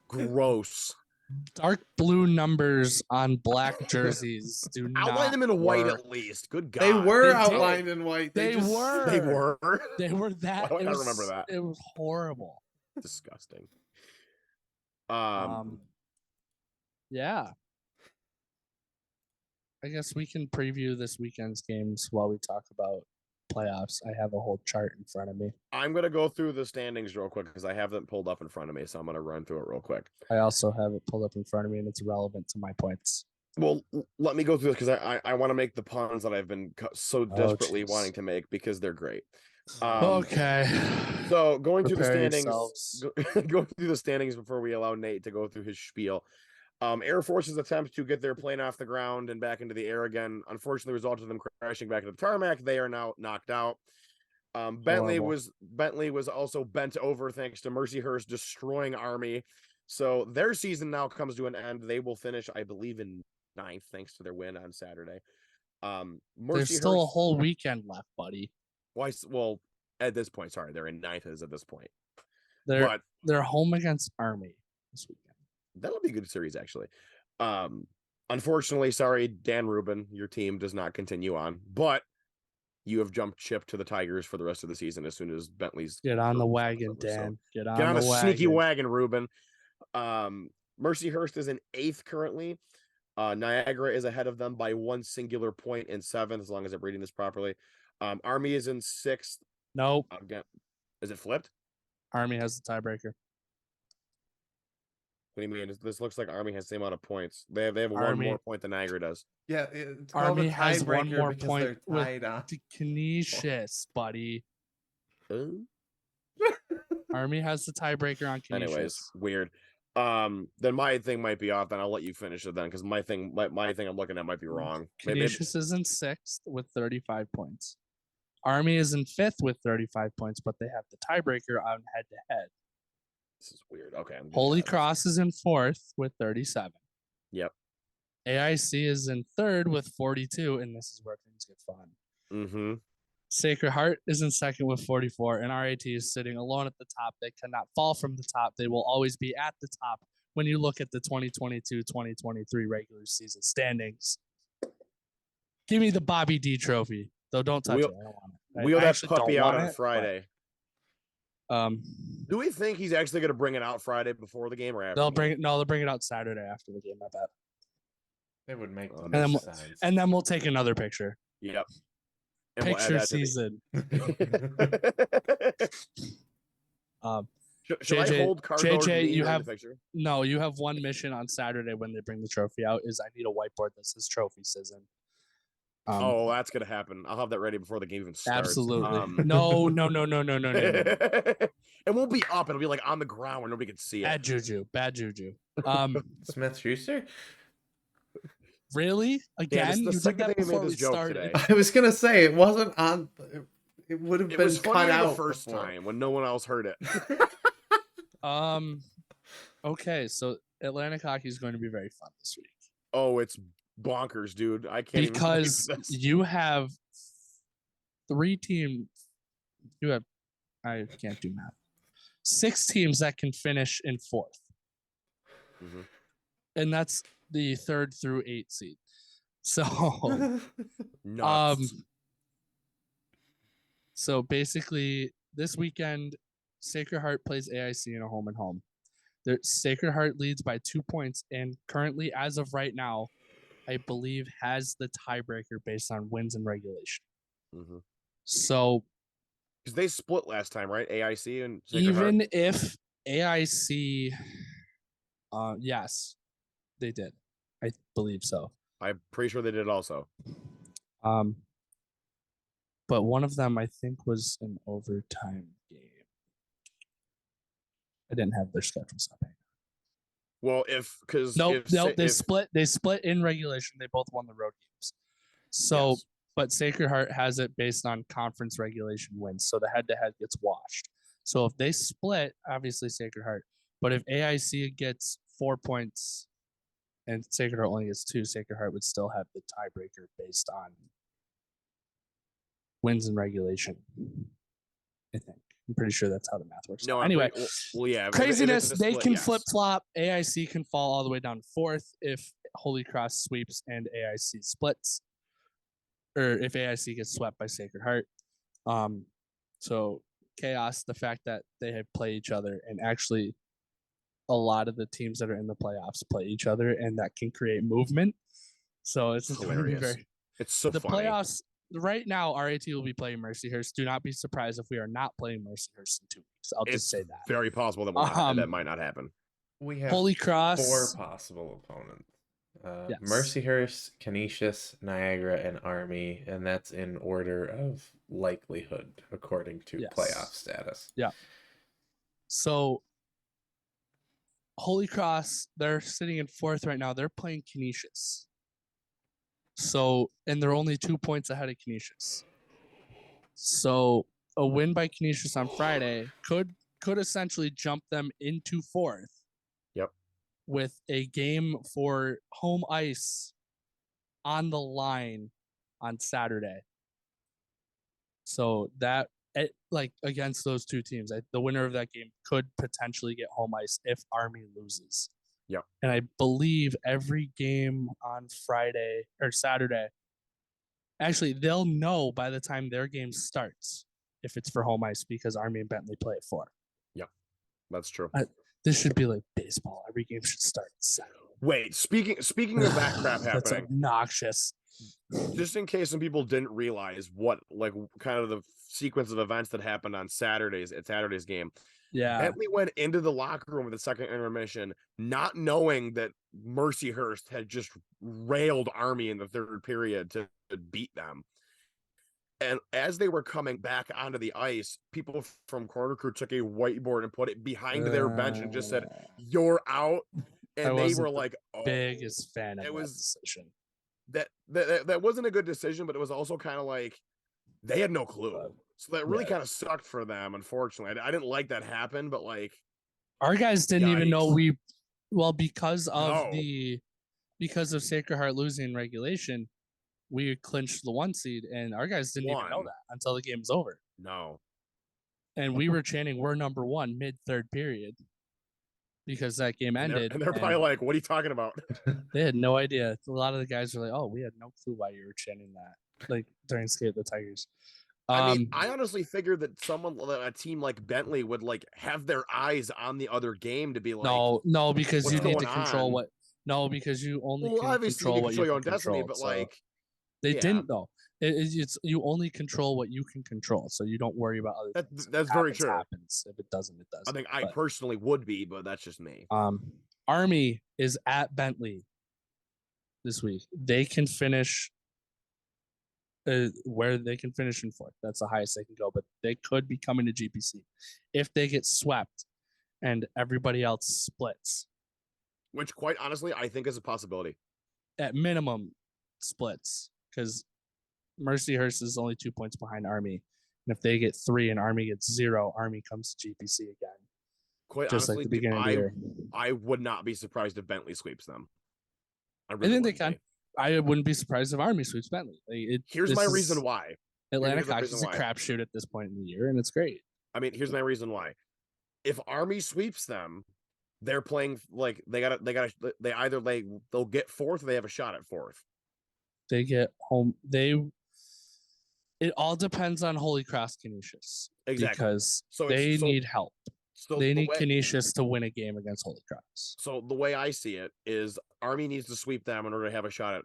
Gross. Dark blue numbers on black jerseys do not Outline them in white work. at least. Good God. They were They did. outlined in white. They just- were. They were. They were that. Why would it I was, remember that? It was horrible. Disgusting. Yeah. I guess we can preview this weekend's games while we talk about playoffs. I have a whole chart in front of me. I'm gonna go through the standings real quick because I have them pulled up in front of me, so I'm gonna run through it real quick. I also have it pulled up in front of me, and it's relevant to my points. Well, let me go through this because I want to make the puns that I've been so desperately jeez. wanting to make because they're great. Okay. So going through the Prepare standings, yourselves. going through the standings before we allow Nate to go through his spiel. Air Force's attempt to get their plane off the ground and back into the air again, unfortunately, resulted in them crashing back into the tarmac. They are now knocked out. Bentley Horrible. was also bent over thanks to Mercyhurst destroying Army. So their season now comes to an end. They will finish, I believe, in 9th thanks to their win on Saturday. There's still a Mercyhurst- whole weekend left, buddy. well, at this point, sorry, they're in 9th as at this point. They're But they're home against Army this weekend. that'll be a good series, actually. Unfortunately, sorry, Dan Rubin, your team does not continue on, but you have jumped ship to the Tigers for the rest of the season as soon as Bentley's Get on the season's wagon, over, so Dan. Get on, Get on the a wagon. sneaky wagon, Reuben. Mercyhurst is in 8th currently. Niagara is ahead of them by one singular point in 7th, as long as I'm reading this properly. Army is in 6th. Nope. Again, is it flipped? Army has the tiebreaker. What do you mean? This looks like Army has the same amount of points. They have one Army- more point than Niagara does. Yeah, it's called Army a has one tiebreaker more because point they're with tied on. Canisius, buddy. Uh, Army has the tiebreaker on Canisius. Anyways, weird. Then my thing might be off. Then I'll let you finish it then, because my thing I'm looking at might be wrong. Maybe Canisius is in 6th with 35 points. Army is in 5th with 35 points, but they have the tiebreaker on head-to-head. this is weird. Okay. I'm Holy getting that. Cross is in 4th with 37. Yep. AIC is in 3rd with 42, and this is where things get fun. Mm-hmm. Sacred Heart is in 2nd with 44, and RAT is sitting alone at the top. They cannot fall from the top. They will always be at the top when you look at the 2022-2023 regular season standings. Give me the Bobby D trophy, though. Don't touch Wheel- it. I don't want it. Wheel I that actually don't puppy out want on it, but, Friday. Do we think he's actually going to bring it out Friday before the game or after? they'll the bring game? it. No, they'll bring it out Saturday after the game. I bet. It would make the And then most we'll- sense. And then we'll take another picture. Yep. And we'll add Picture that to the- season. Should I JJ hold cardboard JJ, me you during the have- picture? No, you have one mission on Saturday when they bring the trophy out. Is I need a whiteboard that says trophy season. Oh, that's gonna happen. I'll have that ready before the game even starts. absolutely. No. It won't be up. It'll be like on the ground where nobody can see it. Bad juju. Bad juju. Smith Schuster? Really? Again? the You second did that thing we made before we this joke started. today. I was gonna say it wasn't on. It would have It been was cut funny out the first before. time when no one else heard it. Okay, so Atlantic hockey is going to be very fun this week Oh, it's bonkers, dude. I can't because even believe this. you have 3 teams. You have, I can't do math. 6 teams that can finish in 4th, Mhm. and that's the 3rd through 8 seed. So, Nuts. so basically, this weekend, Sacred Heart plays AIC in a home and home. Sacred Heart leads by 2 points, and currently, as of right now, I believe has the tiebreaker based on wins and regulation. Mhm. So Because they split last time, right? AIC and Sacred Heart? even if AIC, yes, they did. I believe so. I'm pretty sure they did also. But one of them I think was an overtime game. I didn't have their schedules up. Well, because Nope. They split. They split in regulation. They both won the road games. So, Yes. but Sacred Heart has it based on conference regulation wins. So the head-to-head gets washed. So if they split, obviously Sacred Heart. But if AIC gets 4 points and Sacred Heart only gets 2, Sacred Heart would still have the tiebreaker based on wins and regulation. I think. I'm pretty sure that's how the math works. No, Anyway, well, yeah. if craziness. it's a They split, can yes. flip flop. AIC can fall all the way down to 4th if Holy Cross sweeps and AIC splits, or if AIC gets swept by Sacred Heart. So chaos. The fact that they have play each other, and actually, a lot of the teams that are in the playoffs play each other, and that can create movement. So it's going to be Hilarious. very. It's so The funny. playoffs right now, RAT will be playing Mercyhurst. Do not be surprised if we are not playing Mercyhurst in 2 weeks. I'll just It's say that. very possible that that might not happen. We have Holy Cross. 4 possible opponents. Yes. Mercyhurst, Canisius, Niagara, and Army, and that's in order of likelihood according to Yes. playoff status. Yeah. So Holy Cross, they're sitting in 4th right now. They're playing Canisius. So, and they're only 2 points ahead of Canisius. So a win by Canisius on Friday could essentially jump them into 4th. Yep. With a game for home ice on the line on Saturday. So that, like, against those 2 teams, the winner of that game could potentially get home ice if Army loses. Yep. And I believe every game on Friday or Saturday, actually, they'll know by the time their game starts if it's for home ice because Army and Bentley play at 4. Yep. That's true. This should be like baseball. Every game should start at 7. Wait, speaking of that crap That's happening, obnoxious. just in case some people didn't realize what, like, kind of the sequence of events that happened on Saturday's game. Yeah. Bentley went into the locker room with the second intermission, not knowing that Mercyhurst had just railed Army in the 3rd period to beat them. And as they were coming back onto the ice, people from Corner Crew took a whiteboard and put it behind their bench and just said, "You're out." And they were like, "Oh." Biggest fan of It that was- decision. That wasn't a good decision, but it was also kind of like they had no clue. So that really Yeah. kind of sucked for them, unfortunately. I didn't like that happen, but like, Our guys didn't even know Yikes. because of Sacred Heart losing regulation, we clinched the 1 seed, and our guys didn't even know One. that until the game was over. no. And we were chanting, "We're number 1" mid-3rd period because that game And ended. they're probably like, "What are you talking about?" They had no idea. A lot of the guys were like, "Oh, we had no clue why you were chanting that," like during Skate the Tigers. I mean, I honestly figured that a team like Bentley would like have their eyes on the other game to be like, no, because what's you need to going control on? what. No, because you only well, can obviously control you what control you your can own destiny, control. but so like, they yeah. didn't though. It's you only control what you can control, so you don't worry about other things. If it that's very happens, true. Happens. If it doesn't, it doesn't. I think I But, personally would be, but that's just me. Army is at Bentley this week. They can finish where they can finish in 4th. That's the highest they can go, but they could be coming to GPC if they get swept and everybody else splits. Which, quite honestly, I think is a possibility. at minimum splits because Mercyhurst is only 2 points behind Army. And if they get 3 and Army gets 0, Army comes to GPC again. Quite Just honestly, like the beginning of the year. I would not be surprised if Bentley sweeps them. I think they can. I wouldn't be surprised if Army sweeps Bentley. Here's my reason why. Atlantic Hawks is a crapshoot at this point in the year, and it's great. I mean, here's my reason why. If Army sweeps them, they're playing like they either they'll get 4th or they have a shot at 4th. They get home. It all depends on Holy Cross Canisius. Exactly. Because they need help. So they need Canisius to win a game against Holy Cross. So the way I see it is Army needs to sweep them in order to have a shot at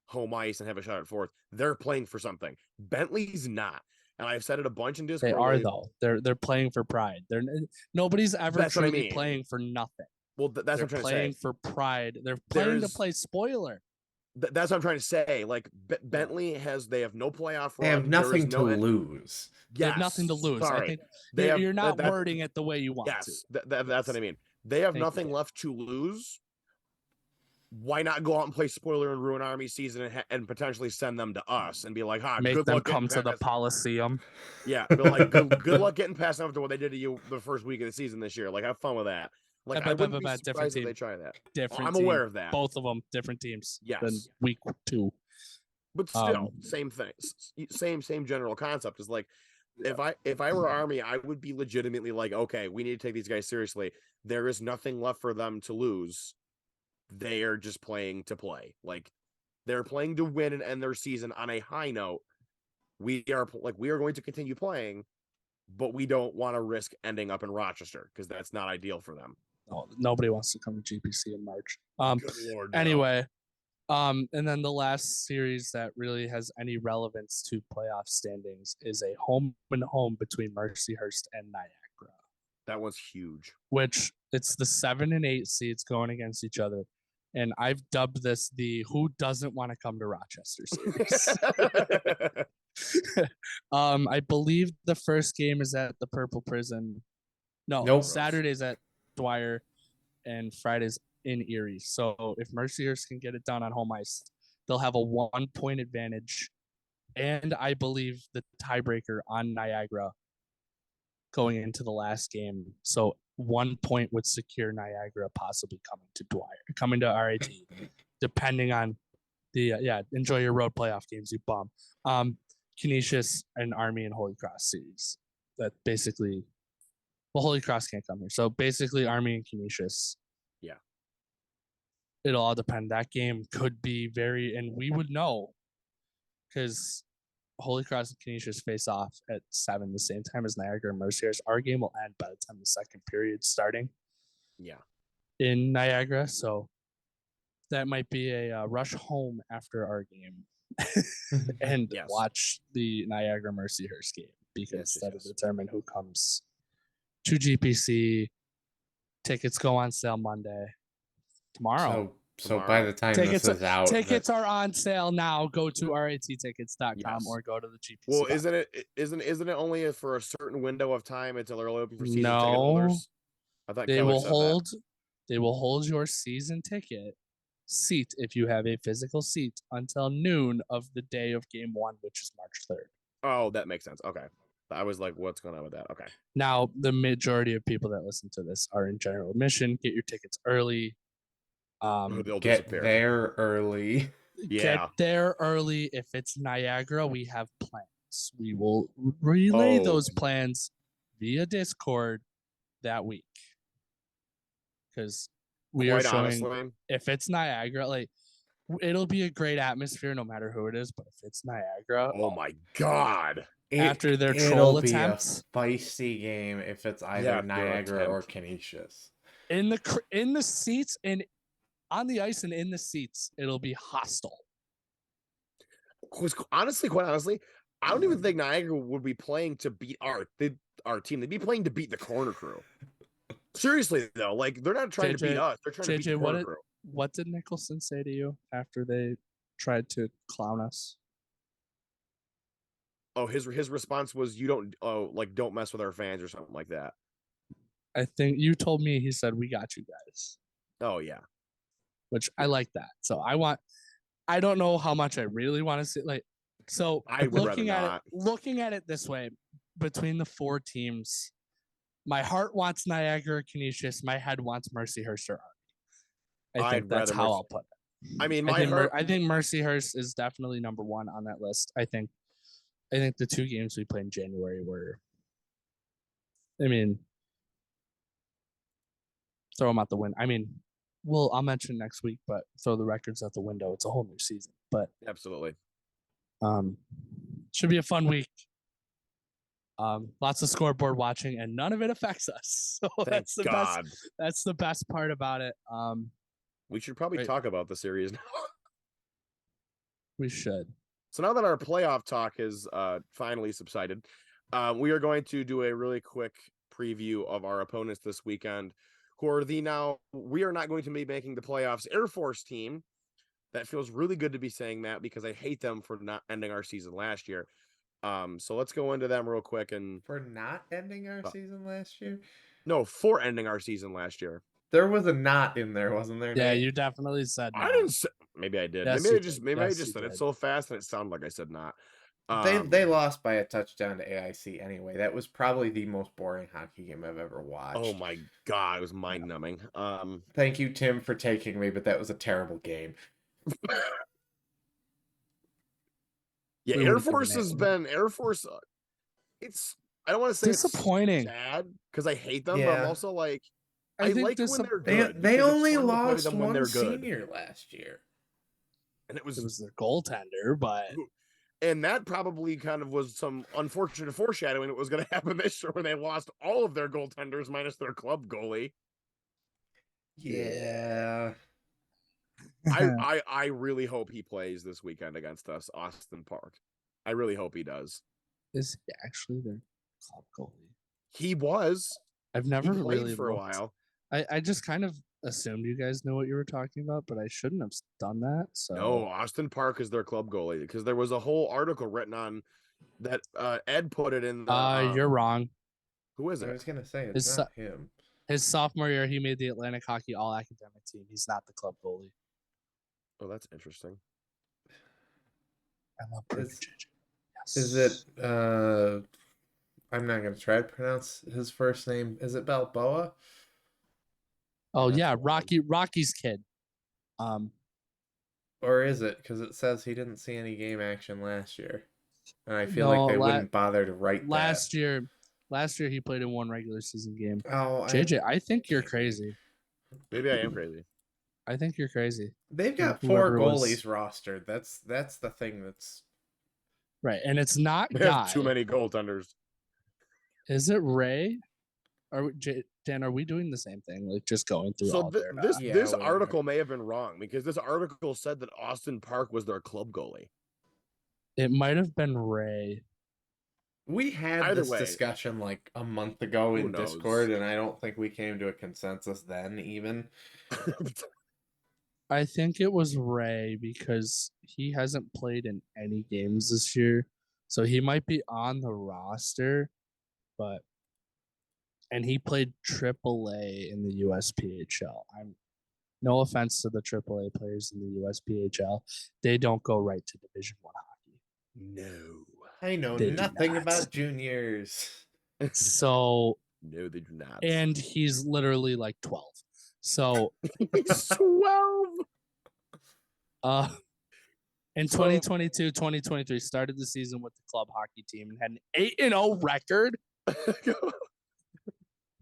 home ice and have a shot at 4th. They're playing for something. Bentley's not. And I've said it a bunch in Discord. They are though. They're playing for pride. Nobody's ever truly playing for nothing. Well, that's what I'm trying to say. They're playing for pride. They're playing to play spoiler. That's what I'm trying to say. Like Bentley they have no playoff run. They have nothing to lose. They have nothing to lose. Sorry. I think you're not wording it the way you want to. Yes, that's what I mean. They have nothing left to lose. Why not go out and play spoiler and ruin Army season and potentially send them to us and be like, make them come to the Coliseum. Yeah, like good luck getting past after what they did to you the first week of the season this year. Like, have fun with that. Like, I wouldn't be surprised if they try that. I'm aware of that. Both of them, different teams. Yes. Than week 2. But still, same thing. Same general concept is like, if I were Army, I would be legitimately like, okay, we need to take these guys seriously. There is nothing left for them to lose. They are just playing to play. Like, they're playing to win and end their season on a high note. We are going to continue playing, but we don't want to risk ending up in Rochester because that's not ideal for them. No, nobody wants to come to GPC in March. Good Lord, no. Anyway, and then the last series that really has any relevance to playoff standings is a home and home between Mercyhurst and Niagara. That was huge. Which it's the 7 and 8 seeds going against each other. And I've dubbed this the who doesn't want to come to Rochester series. I believe the first game is at the Purple Prison. No, Saturday's at Dwyer and Friday's in Erie. So if Mercyhurst can get it done on home ice, they'll have a 1-point advantage. And I believe the tiebreaker on Niagara going into the last game. So 1 point would secure Niagara possibly coming to RIT, depending on the enjoy your road playoff games, you bum. Canisius and Army and Holy Cross series. That basically, Holy Cross can't come here. So basically, Army and Canisius. Yeah, it'll all depend. That game could be and we would know because Holy Cross and Canisius face off at 7 the same time as Niagara and Mercyhurst. Our game will end by the time the second period starting. Yeah, in Niagara, so that might be a rush home after our game and watch the Niagara Mercyhurst game because that'll determine who comes to GPC. Tickets go on sale Monday. Tomorrow. So by the time this is out, tickets are on sale now. Go to rittickets.com or go to the GPC. Well, isn't it only for a certain window of time until they're open for season ticket holders? holders? I thought they will hold your season ticket seat if you have a physical seat until noon of the day of game 1, which is March 3rd. Oh, that makes sense. Okay. I was like, what's going on with that? Okay. Now, the majority of people that listen to this are in general admission. Get your tickets early. Get there early. Get there early. If it's Niagara, we have plans. We will relay those plans via Discord that week. Because we are showing if it's Niagara, like it'll be a great atmosphere no matter who it is. But if it's Niagara, oh my god! After their troll attempts, a spicy game if it's either Niagara or Canisius. In the seats and on the ice and in the seats, it'll be hostile. Quite honestly, I don't even think Niagara would be playing to beat our team. They'd be playing to beat the Corner Crew. Seriously though, like they're not trying to beat us. They're trying to beat the Corner Crew. What did Nicholson say to you after they tried to clown us? Oh, his response was, don't mess with our fans or something like that. I think you told me he said, we got you guys. Oh yeah. which I like that. So I don't know how much I really want to see. Like, so I would rather looking at it this way, between the 4 teams, my heart wants Niagara, Canisius. My head wants Mercyhurst or Army. I think that's how I'll put it. I mean, I think Mercyhurst is definitely number 1 on that list. I think the 2 games we played in January were, I mean, throw them out the window. I mean, I'll mention next week, but throw the records out the window. It's a whole new season. But absolutely. Should be a fun week. Lots of scoreboard watching, and none of it affects us. So Thank God. That's the best part about it. We should probably talk about the series now. We should. So now that our playoff talk has finally subsided, we are going to do a really quick preview of our opponents this weekend, who are we are not going to be making the playoffs Air Force team. That feels really good to be saying that, because I hate them for not ending our season last year. So let's go into them real quick. And for not ending our season last year? No, for ending our season last year. There was a not in there, wasn't there? Yeah, Nate? you definitely said not. I didn't say, maybe I did. Yes, maybe I just said did. it so fast and it sounded like I said not. They lost by a touchdown to AIC anyway. That was probably the most boring hockey game I've ever watched. Oh my God, it was mind numbing. Thank you, Tim, for taking me, but that was a terrible game. Yeah, Air Force has been Air Force. It's, I don't want to say disappointing, it's sad because I hate them, but I'm also like, I like when they're good. They only lost one senior last year, and it was their goaltender, but. And that probably kind of was some unfortunate foreshadowing that was going to happen this year, when they lost all of their goaltenders minus their club goalie. Yeah. I really hope he plays this weekend against us, Austin Park. I really hope he does. Is he actually their club goalie? He was. I've never really for a while. I just kind of assumed you guys know what you were talking about, but I shouldn't have done that. So no, Austin Park is their club goalie, because there was a whole article written on that. Ed put it in the. You're wrong. Who is it? I was gonna say it's not him. His sophomore year, he made the Atlantic Hockey All Academic team. He's not the club goalie. Oh, that's interesting. I love JJ. Yes. Is it? I'm not gonna try to pronounce his first name. Is it Balboa? Oh yeah, Rocky's kid. Or is it? Because it says he didn't see any game action last year, and I feel like they wouldn't bother to write last year. Last year he played in one regular season game. Oh, JJ, I think you're crazy. Maybe I am crazy. I think you're crazy. They've got 4 goalies rostered. That's the thing that's right, and it's not they have too many goaltenders. Is it Ray? Dan, are we doing the same thing? Like just going through all their this article may have been wrong, because this article said that Austin Park was their club goalie. It might have been Ray. We had this discussion like a month ago in Discord, and I don't think we came to a consensus then even. I think it was Ray, because he hasn't played in any games this year. So he might be on the roster, and he played AAA in the USPHL. No offense to the AAA players in the USPHL. They don't go right to Division I hockey. No. I know nothing about juniors. So no, they do not. And he's literally like 12. So he's 12. In 2022-2023, started the season with the club hockey team and had an 8-0 record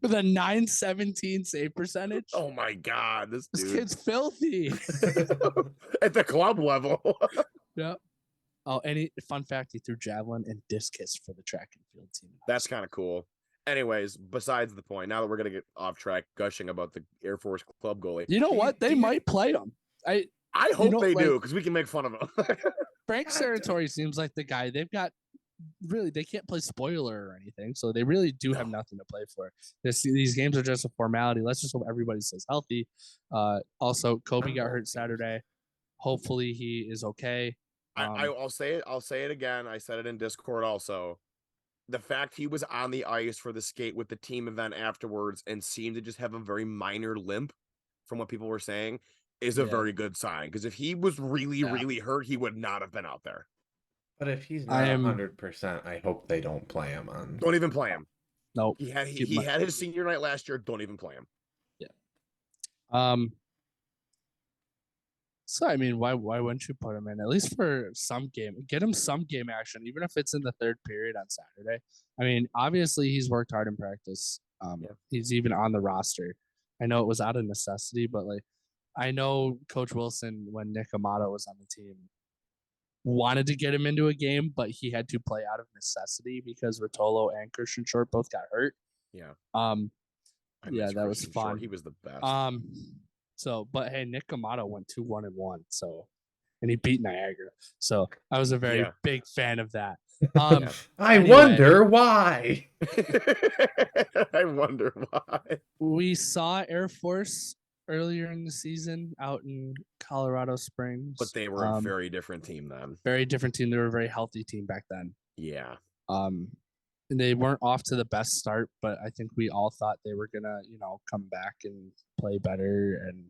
with a .917 save percentage. Oh my God, this kid's filthy at the club level. Yeah. Oh, fun fact, he threw javelin and discus for the track and field team. That's kind of cool. Anyways, besides the point, now that we're gonna get off track gushing about the Air Force club goalie. You know what? They might play him. I hope they do, because we can make fun of him. Frank Serratori seems like the guy. They've got they can't play spoiler or anything, so they really do have nothing to play for. These games are just a formality. Let's just hope everybody stays healthy. Also, Kobe got hurt Saturday. Hopefully, he is okay. I'll say it. I'll say it again. I said it in Discord also. The fact he was on the ice for the skate with the team event afterwards and seemed to just have a very minor limp, from what people were saying, is a Yeah. very good sign. Because if he was really, Yeah. really hurt, he would not have been out there. But if he's I not am- 100%, I hope they don't play him on. Don't even play him. Nope. He had Keep he my- had his senior night last year. Don't even play him. So I mean, why wouldn't you put him in at least for some game? Get him some game action, even if it's in the third period on Saturday. I mean, obviously he's worked hard in practice. Yeah. He's even on the roster. I know it was out of necessity, but like I know Coach Wilson, when Nick Amato was on the team, wanted to get him into a game, but he had to play out of necessity because Rotolo and Christian Short both got hurt. Yeah. I miss that was Christian Short. fun. He was the best. So, but hey, Nick Amato went 2-1-1. So, and he beat Niagara. So I was a very Yeah. big fan of that. Yeah. I Anyway. wonder why. I wonder why. We saw Air Force earlier in the season out in Colorado Springs. But they were a very different team then. very different team. They were a very healthy team back then. Yeah. And they weren't off to the best start, but I think we all thought they were gonna, come back and play better. And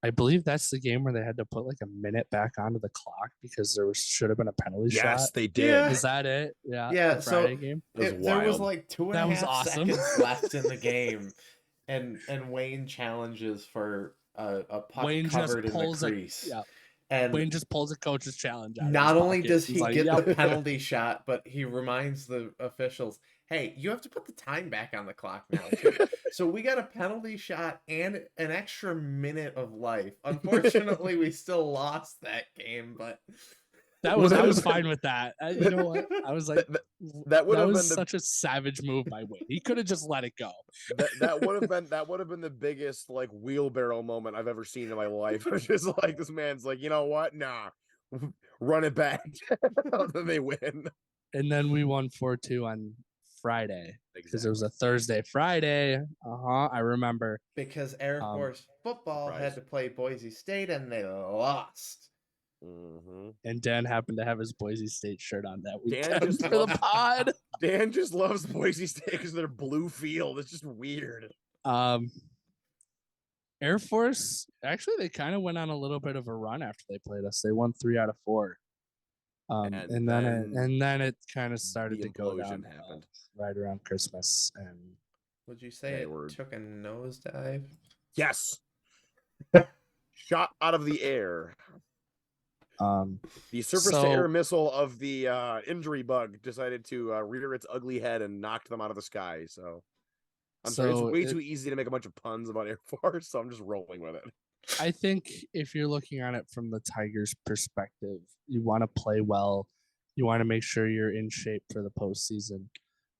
I believe that's the game where they had to put like a minute back onto the clock because should have been a penalty shot. Yes, they did. Yeah. Is that it? Yeah. Yeah, the so Friday game. It was There was wild. like 2.5 That was awesome. seconds left in the game, and Wayne challenges for a puck Wayne just covered in the pulls a- crease. yeah. And Wayne just pulls a coach's challenge out. of not his only pocket. does He's he like, get "Yep." the penalty shot, but he reminds the officials, "Hey, you have to put the time back on the clock now too." So we got a penalty shot and an extra minute of life. Unfortunately, we still lost that game, but I Well, that was was- fine with that. You know what? I was like, that would have was been the such a savage move by Wayne. He could have just let it go. that would have been the biggest like wheelbarrow moment I've ever seen in my life. It's just like this man's like, you know what? Nah, run it back. Then they win. And then we won 4-2 on Friday because it was a Thursday. Friday. I remember. because Air Um, Force football surprise. had to play Boise State and they lost. Mm-hmm. And Dan happened to have his Boise State shirt on that Dan weekend just for the loves- pod. Dan just loves Boise State because they're blue field. It's just weird. Air Force, actually, they kind of went on a little bit of a run after they played us. They won 3 out of 4. And then it kind of started the to go implosion down happened. right around Christmas. And Would you say They it were- took a nosedive? Yes. Shot out of the air. The surface to air So- missile of the injury bug decided to rear its ugly head and knocked them out of the sky. So I'm sorry, it's So way it- too easy to make a bunch of puns about Air Force, so I'm just rolling with it. I think if you're looking at it from the Tigers' perspective, you want to play well. You want to make sure you're in shape for the postseason,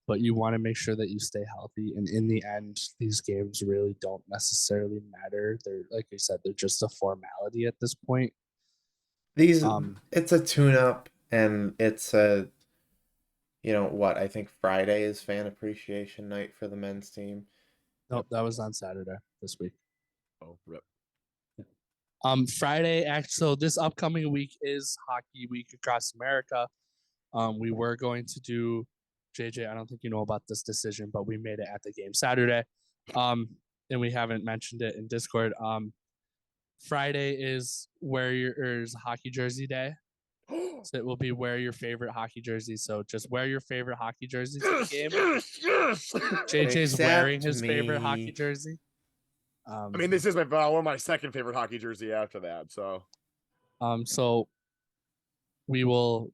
but you want to make sure that you stay healthy. And in the end, these games really don't necessarily matter. They're, like I said, they're just a formality at this point. These Um, it's a tune-up, and it's a I think Friday is fan appreciation night for the men's team. Nope, that was on Saturday this week. Oh, rip. Friday, so this upcoming week is Hockey Week across America. We were going to do, JJ, I don't think you know about this decision, but we made it at the game Saturday. And we haven't mentioned it in Discord. Friday is is Hockey Jersey Day. So it will be wear your favorite hockey jersey. So just wear your favorite hockey jersey to the game. yes. JJ's wearing his Except favorite me. hockey jersey. I mean, this is one of my second favorite hockey jersey after that. So So we'll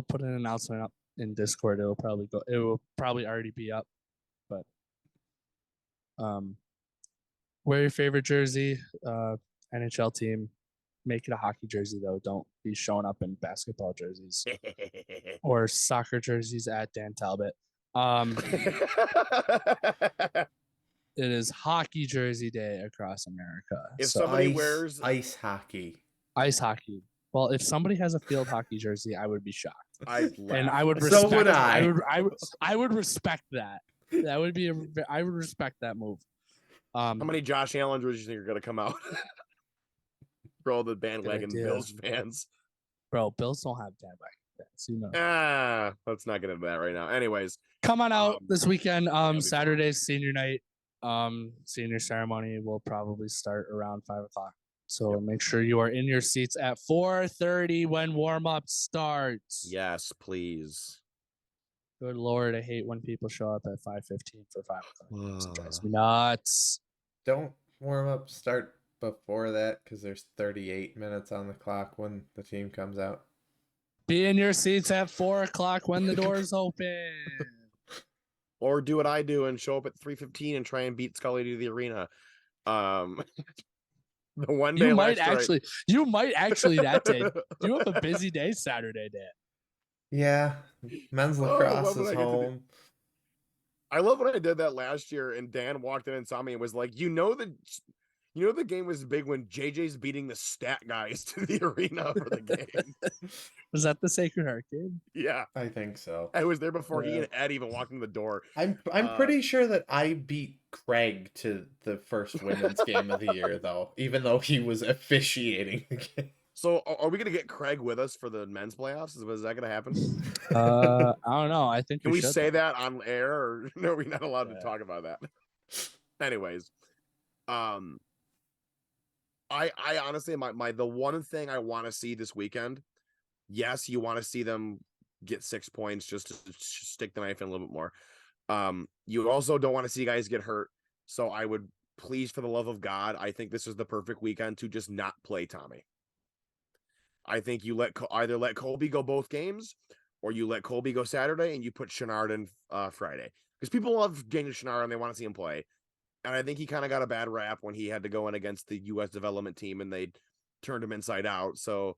put an announcement up in Discord. It will probably already be up. But wear your favorite jersey, NHL team. Make it a hockey jersey though. Don't be showing up in basketball jerseys or soccer jerseys at Dan Talbot. It is hockey jersey day across America. If So somebody Ice, wears- ice hockey. ice hockey. Well, if somebody has a field hockey jersey, I would be shocked. And I would So respect. would I. I would respect that. That would be I would respect that move. How many Josh Allen jerseys do you think are going to come out? For all the bandwagon idea. Bills fans. Bro, Bills don't have bandwagon fans. You know. Let's not get into that right now. Anyways, Come on out Um, this weekend. it'll be fun. Saturday's senior night. Senior ceremony will probably start around 5:00. So make sure you are in your seats at 4:30 when warm-up starts. Yes, please. Good Lord, I hate when people show up at 5:15 for 5 o'clock. It drives me nuts. Don't warm up start before that because there's 38 minutes on the clock when the team comes out. Be in your seats at 4 o'clock when the doors open. Or do what I do and show up at 3:15 and try and beat Scully to the arena. The one day You might last year actually that day. You have a busy day Saturday, Dan. Yeah, men's Oh, lacrosse what would is I get to do? home. I love when I did that last year and Dan walked in and saw me and was like, the game was big when JJ's beating the stat guys to the arena for the game. Was that the Sacred Heart game? Yeah. I think so. I was there before he Yeah. and Ed even walked in the door. I'm pretty sure that I beat Craig to the first women's game of the year, though, even though he was officiating the game. So are we gonna get Craig with us for the men's playoffs? Is that gonna happen? I don't know. I think Can we should, say though. that on air, or no? We're not allowed to Yeah. talk about that. Anyways, I honestly, the one thing I want to see this weekend, yes, you want to see them get 6 points just to stick the knife in a little bit more. You also don't want to see guys get hurt. So I would please, for the love of God, I think this is the perfect weekend to just not play Tommy. I think you either let Colby go both games, or you let Colby go Saturday and you put Chenard in Friday, because people love Daniel Chenard and they want to see him play. And I think he kind of got a bad rap when he had to go in against the U.S. development team and they turned him inside out. So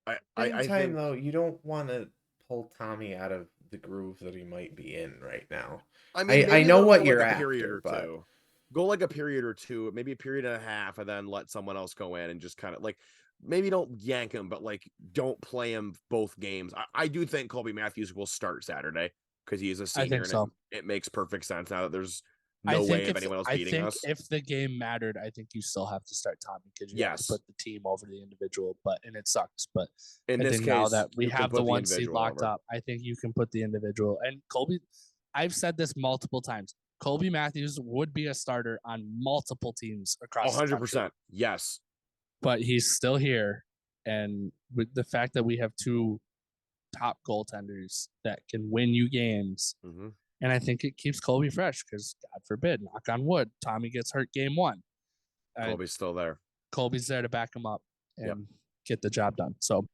I think, though, you don't want to pull Tommy out of the groove that he might be in right now. I mean, I know go what like you're a period after, or but two. Go like a period or two, maybe a period and a half, and then let someone else go in and just kind of like, maybe don't yank him, but like don't play him both games. I do think Colby Matthews will start Saturday because he is a senior. I think so. It makes perfect sense now that there's I no think way of anyone else beating us. if the game mattered, I think you still have to start Tommy because you have to Yes. put the team over the individual. And it sucks. But In I this think case, now that we you can have put the one seed individual locked over. up, I think you can put the individual. And Colby, I've said this multiple times. Colby Matthews would be a starter on multiple teams across the country. 100%. Yes. But he's still here. And with the fact that we have two top goaltenders that can win you games, Mm-hmm. and I think it keeps Colby fresh because, God forbid, knock on wood, Tommy gets hurt game one. Colby's still there. Colby's there to back him up and Yep. get the job done. So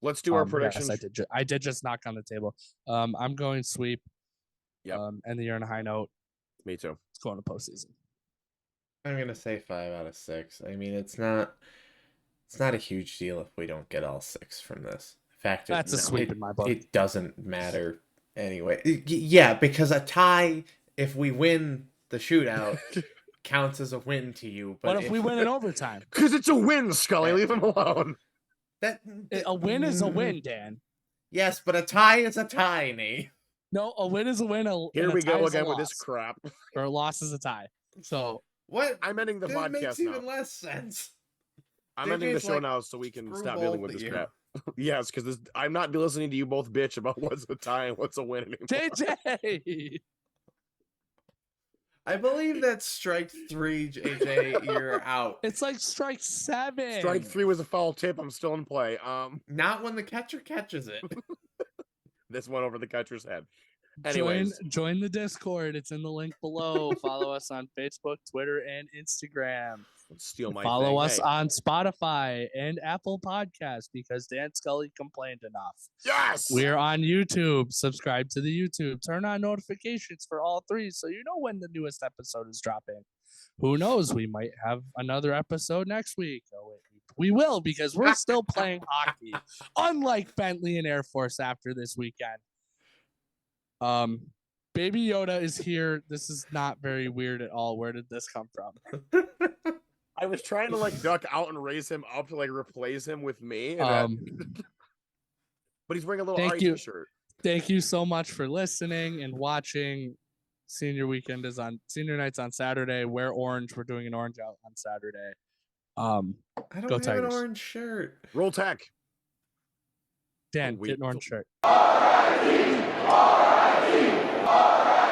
Let's do our predictions. Yes, I did just knock on the table. I'm going sweep. Yep. And the year on a high note. Me too. It's going to postseason. I'm gonna say 5 out of 6. I mean, it's not a huge deal if we don't get all 6 from this. In fact, That's a sweep in my book. It doesn't matter anyway. Yeah, because a tie, if we win the shootout, counts as a win to you. But what if we win in overtime? Because it's a win, Scully. Leave him alone. A win is a win, Dan. Yes, but a tie is a tie, Nate. No, a win is a win. Here we go again with loss. this crap. Or a loss is a tie. So What? I'm ending the That makes podcast now. even less sense. I'm ending the JJ's show like, now so we can screw stop both dealing with of this you. crap. Yes, because I'm not listening to you both bitch about what's a tie and what's a win anymore. JJ. I believe that's strike 3, JJ. You're out. It's like strike 7. Strike 3 was a foul tip. I'm still in play. Not when the catcher catches it. This one over the catcher's head. Anyways, Join the Discord. It's in the link below. Follow us on Facebook, Twitter, and Instagram. steal my Follow thing. us Hey, on Spotify and Apple Podcasts because Dan Scully complained enough. yes. We're on YouTube. Subscribe to the YouTube. Turn on notifications for all 3 so you know when the newest episode is dropping. Who knows? We might have another episode next week. Oh, wait, we will because we're still playing hockey, unlike Bentley and Air Force after this weekend. Baby Yoda is here. This is not very weird at all. Where did this come from? I was trying to like duck out and raise him up to like replace him with me. And but he's wearing a little thank RIT you. shirt. Thank you so much for listening and watching. Senior night's on Saturday. Wear orange. We're doing an orange out on Saturday. I don't Go have Tigers. an orange shirt. Roll Tech. Dan, wait. get an orange shirt. R.I.P. R.I.P. R.I.P.